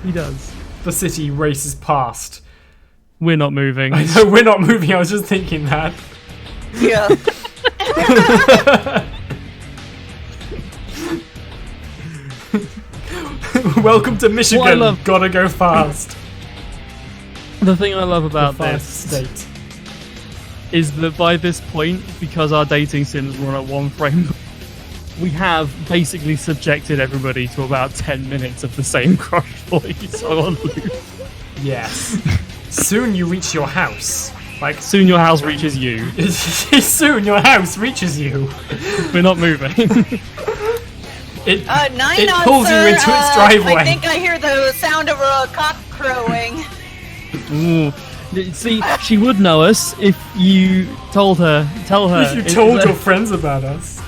He does. The city races past. We're not moving. I know, we're not moving. I was just thinking that. Yeah. Welcome to Michigan. What I love- Gotta go fast. The thing I love about The fast this state. is that by this point, because our dating sims run at 1 frame, we have basically subjected everybody to about 10 minutes of the same crush voice on loop. Yes. Soon you reach your house. Like, Soon your house reaches you. soon your house reaches you. We're not moving. It, 9 it on, pulls sir. you into its driveway. I think I hear the sound of a cock crowing. Ooh. See, she would know us if you told her. Tell her. If you told your friends about us.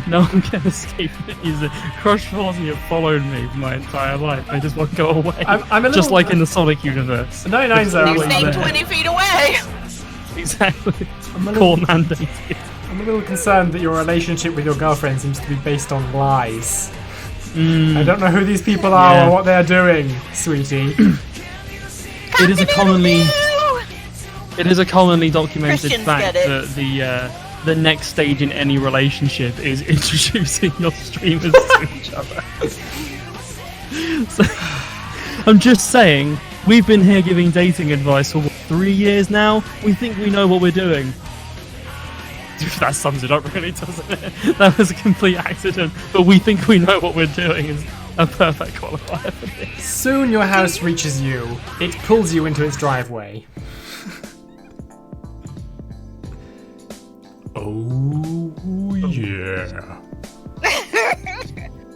No one can escape it. He's a Crush 40 have followed me for my entire life. They just won't go away. I'm a just little- like in the Sonic universe. 99's are You're always staying there. 20 feet away. Exactly. I'm a Core little- mandated. I'm a little concerned that your relationship with your girlfriend seems to be based on lies. Mm, I don't know who these people are Yeah. or what they're doing, sweetie. it is a commonly documented Christians fact get it. that the next stage in any relationship is introducing your streamers to each other. So, I'm just saying, we've been here giving dating advice for 3 years now. We think we know what we're doing. That sums it up, really, doesn't it? That was a complete accident, but we think we know what we're doing is a perfect qualifier for this. Soon your house reaches you. It pulls you into its driveway. Oh yeah.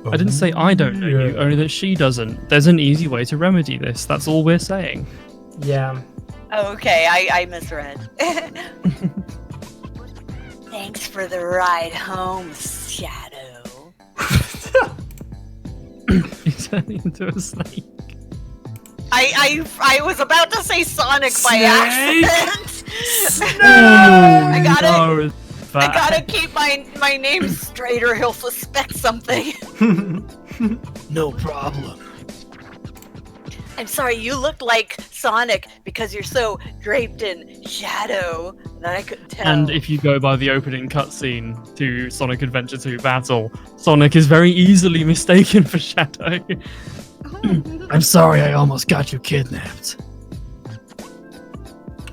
I didn't say I don't know you, only that she doesn't. There's an easy way to remedy this. That's all we're saying. Yeah. Okay, I misread. Thanks for the ride home, Shadow. You turn into a snake. I was about to say Sonic by Snake? accident. I gotta keep my name straight or he'll suspect something. No problem. I'm sorry, you look like Sonic because you're so draped in shadow that I couldn't tell. And if you go by the opening cutscene to Sonic Adventure 2 Battle, Sonic is very easily mistaken for Shadow. I'm sorry, I almost got you kidnapped.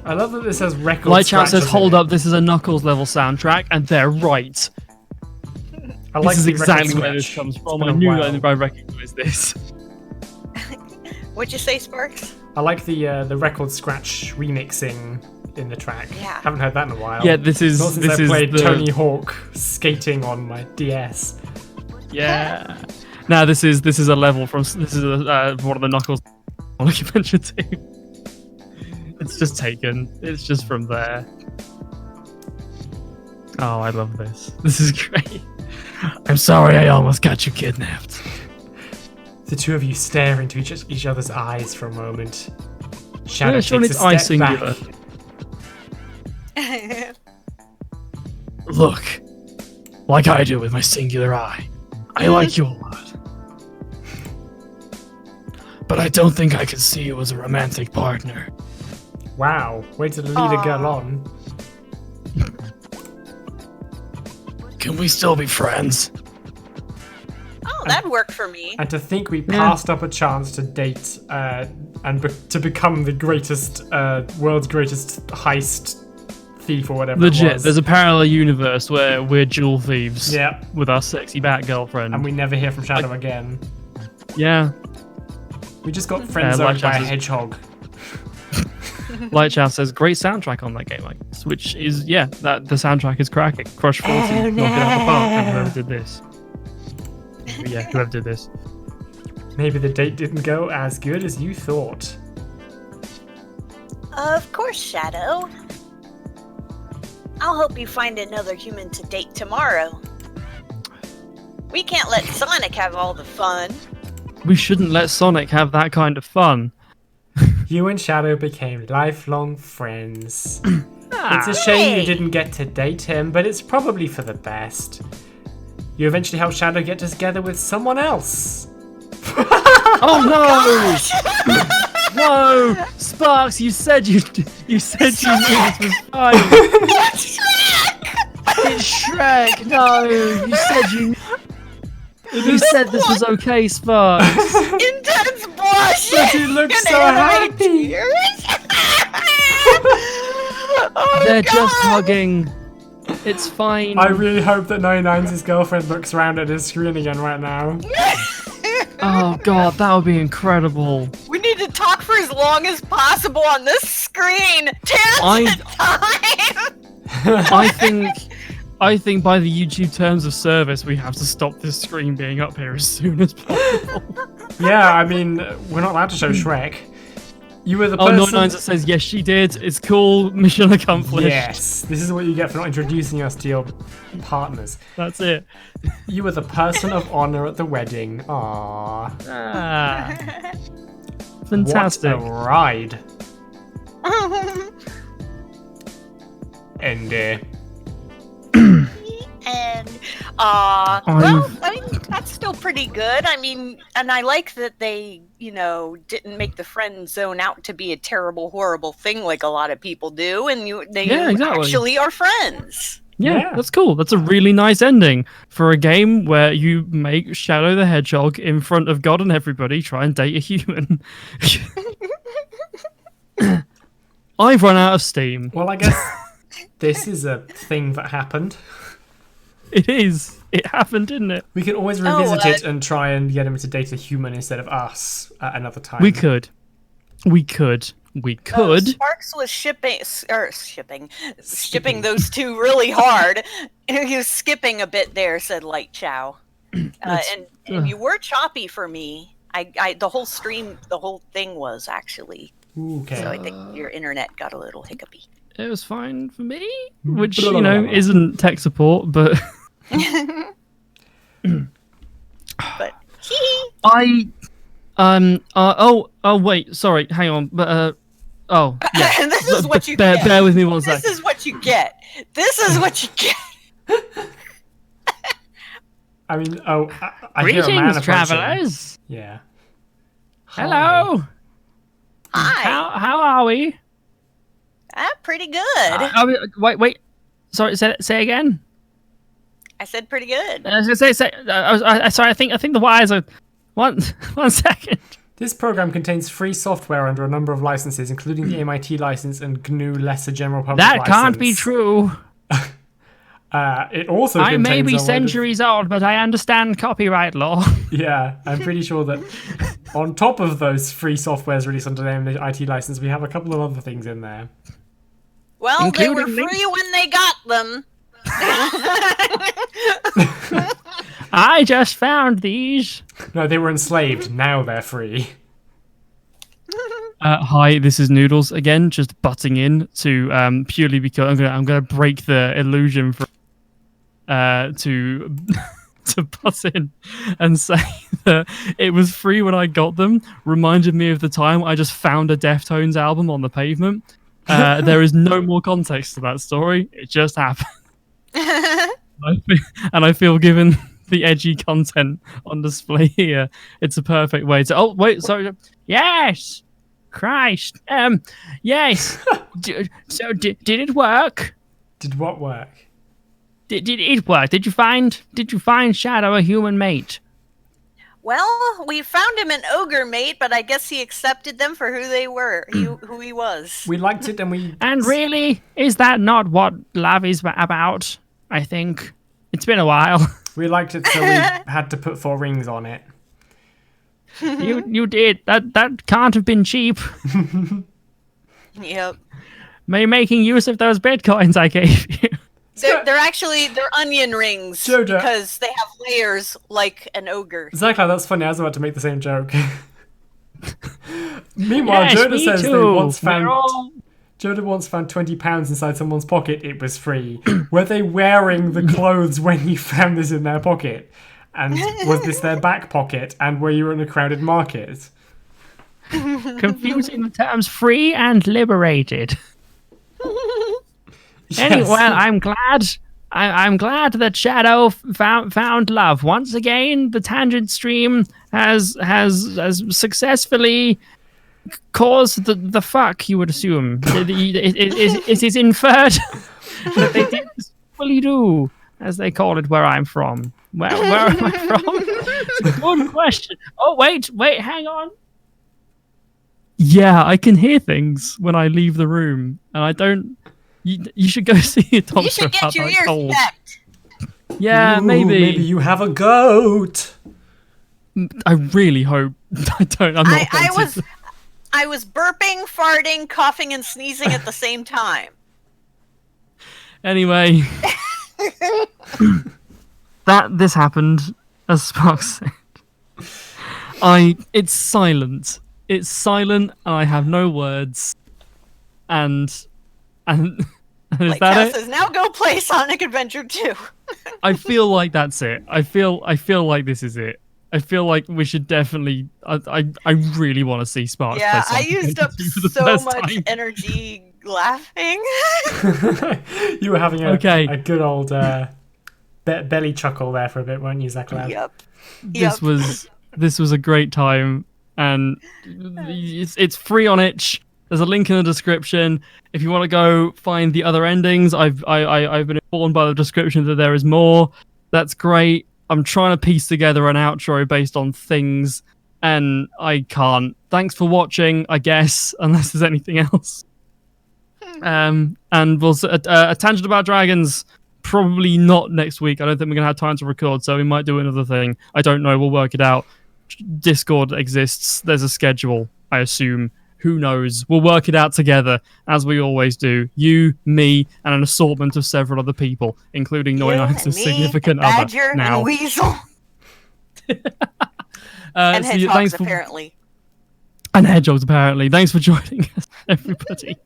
I love that this says record Lightchout says, scratches in hold it. up, this is a Knuckles level soundtrack, and they're right. I like This is the record exactly where this scratch. comes It's from. been I a knew while. I recognized this. What'd you say, Sparks? I like the record scratch remixing in the track. Yeah. Haven't heard that in a while. Yeah, this is Not since this I is played the Tony Hawk skating on my DS. yeah. Now this is a level from one of the Knuckles Sonic Adventure 2. It's just taken. It's just from there. Oh, I love this. This is great. I'm sorry, I almost got you kidnapped. The two of you stare into each other's eyes for a moment. Shadow Yeah, surely takes it's a I step singular. back. Look, like I do with my singular eye, I like you a lot. But I don't think I can see you as a romantic partner. Wow, way to lead a girl on. Can we still be friends? Oh, that worked for me. And to think we passed up a chance to date to become the greatest, world's greatest heist thief or whatever it Legit, was. there's a parallel universe where we're jewel thieves Yeah, with our sexy bat girlfriend. and we never hear from Shadow again. Yeah, We just got friend-zoned by a Lighthouse is- hedgehog. Lightchout says great soundtrack on that game, like, which is that the soundtrack is cracking. Crush 40, knock it out the park. And whoever did this. But yeah, whoever did this. Maybe the date didn't go as good as you thought. Of course, Shadow. I'll help you find another human to date tomorrow. We can't let Sonic have all the fun. We shouldn't let Sonic have that kind of fun. You and Shadow became lifelong friends. It's a shame you didn't get to date him, but it's probably for the best. You eventually helped Shadow get together with someone else. Oh no! No! Sparks, you said you knew this was fine. It's Shrek! No! You said you said this was okay, Sparks. Intense blush! But you look so happy! Oh, They're God. just hugging. It's fine. I really hope that 99's girlfriend looks round at his screen again right now. Oh god, that would be incredible. We need to talk for as long as possible on this screen. Time. I think by the YouTube terms of service, we have to stop this screen being up here as soon as possible. Yeah, I mean, we're not allowed to show Shrek. You were the Oh, person... 99 that says, yes, she did. It's cool. Mission accomplished. Yes, this is what you get for not introducing us to your partners. That's it. You were the person of honor at the wedding. Aww. Ah. Fantastic. What a ride. And, well, I mean, that's still pretty good. I mean, and I like that they, didn't make the friend zone out to be a terrible, horrible thing like a lot of people do, and they actually are friends. Yeah, that's cool. That's a really nice ending for a game where you make Shadow the Hedgehog in front of God and everybody try and date a human. I've run out of steam. well, I guess this is a thing that happened. It is. It happened, didn't it? We can always revisit it and try and get him to date a human instead of us at another time. We could. Sparks was shipping those two really hard. He was skipping a bit there, said Light Chow. And you were choppy for me. The whole thing was actually. Okay. So I think your internet got a little hiccupy. It was fine for me, which, isn't tech support, but... But wait, sorry, hang on, but yeah. This is what you get. Bear with me one second. This is what you get. This is what you get. I mean, I hear a man Greetings, approaching. travelers. Yeah. Hello. Hi. How are we? Pretty good. Wait. Sorry, say again. I said pretty good. I was gonna say. Sorry. I think the wires are. One second. This program contains free software under a number of licenses, including the MIT license and GNU Lesser General Public That license. can't be true. It also I contains may a be load of- centuries old, but I understand copyright law. Yeah, I'm pretty sure that on top of those free softwares released under the MIT license, we have a couple of other things in there. Well, they were Including free when they got them. I just found these. No, they were enslaved. Now they're free. Hi, this is Noodles again, just butting in to purely because I'm gonna break the illusion for to butt in and say that it was free when I got them. Reminded me of the time I just found a Deftones album on the pavement. There is no more context to that story. It just happened. And I feel given the edgy content on display here, it's a perfect way to. Oh wait, sorry. Yes. Christ. Yes. So did it work? Did what work? Did it work? Did you find Shadow a human mate? Well, we found him an ogre mate, but I guess he accepted them for who they were, who he was. We liked it and we... And really, is that not what love is about? I think it's been a while. We liked it, so we had to put 4 rings on it. You did. That can't have been cheap. Yep. Making use of those bitcoins I gave you. They're onion rings Jojo. because they have layers like an ogre. ZaCloud, that's funny. I was about to make the same joke. Meanwhile, Yes, Joda me says too. they once We're found. all- Joda once found £20 inside someone's pocket. It was free. Were they wearing the clothes when you found this in their pocket? And was this their back pocket? And were you in a crowded market? Confusing the terms free and liberated. Yes. Anyway, I'm glad. I'm glad that Shadow found love once again. The tangent stream has successfully caused the fuck. You would assume it is inferred that they did fully do, as they call it where I'm from. Where am I from? It's a good question. Oh wait, hang on. Yeah, I can hear things when I leave the room, and I don't. You should go see a doctor. You should get your about that ears cold. checked. Yeah, Ooh, maybe. Maybe you have a goat. I really hope I don't. I'm not. I was burping, farting, coughing, and sneezing at the same time. Anyway, this happened, as Sparks said. It's silent. It's silent, and I have no words. And is Like that Cal it? says, now go play Sonic Adventure 2. I feel like that's it. I feel like this is it. I feel like we should definitely. I really want to see Sparks. Yeah, play I Sonic used up Adventure for the so first much time. energy laughing. You were having Okay. a good old belly chuckle there for a bit, weren't you, ZaCloud? Yep. This was a great time, and it's free on itch. There's a link in the description if you want to go find the other endings. I've been informed by the description that there is more. That's great. I'm trying to piece together an outro based on things, and I can't. Thanks for watching, I guess, unless there's anything else. And we'll a tangent about dragons. Probably not next week. I don't think we're gonna have time to record, so we might do another thing. I don't know. We'll work it out. Discord exists. There's a schedule, I assume. Who knows? We'll work it out together, as we always do. You, me, and an assortment of several other people, including You Noinax's and me, significant and other. Badger Now, and Weasel. And so Hedgehogs, apparently. And Hedgehogs, apparently. Thanks for joining us, everybody.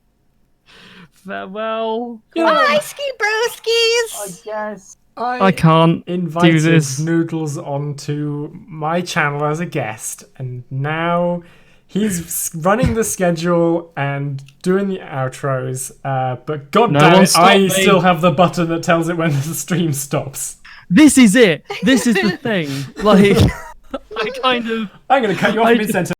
Farewell. Bye, ski broskies. Guess. I can't invited do this. Noodles onto my channel as a guest, and now he's running the schedule and doing the outros. But God No damn one it, stop I me. still have the button that tells it when the stream stops. This is it. This is the thing. Like, I kind of. I'm going to cut you off mid-sentence.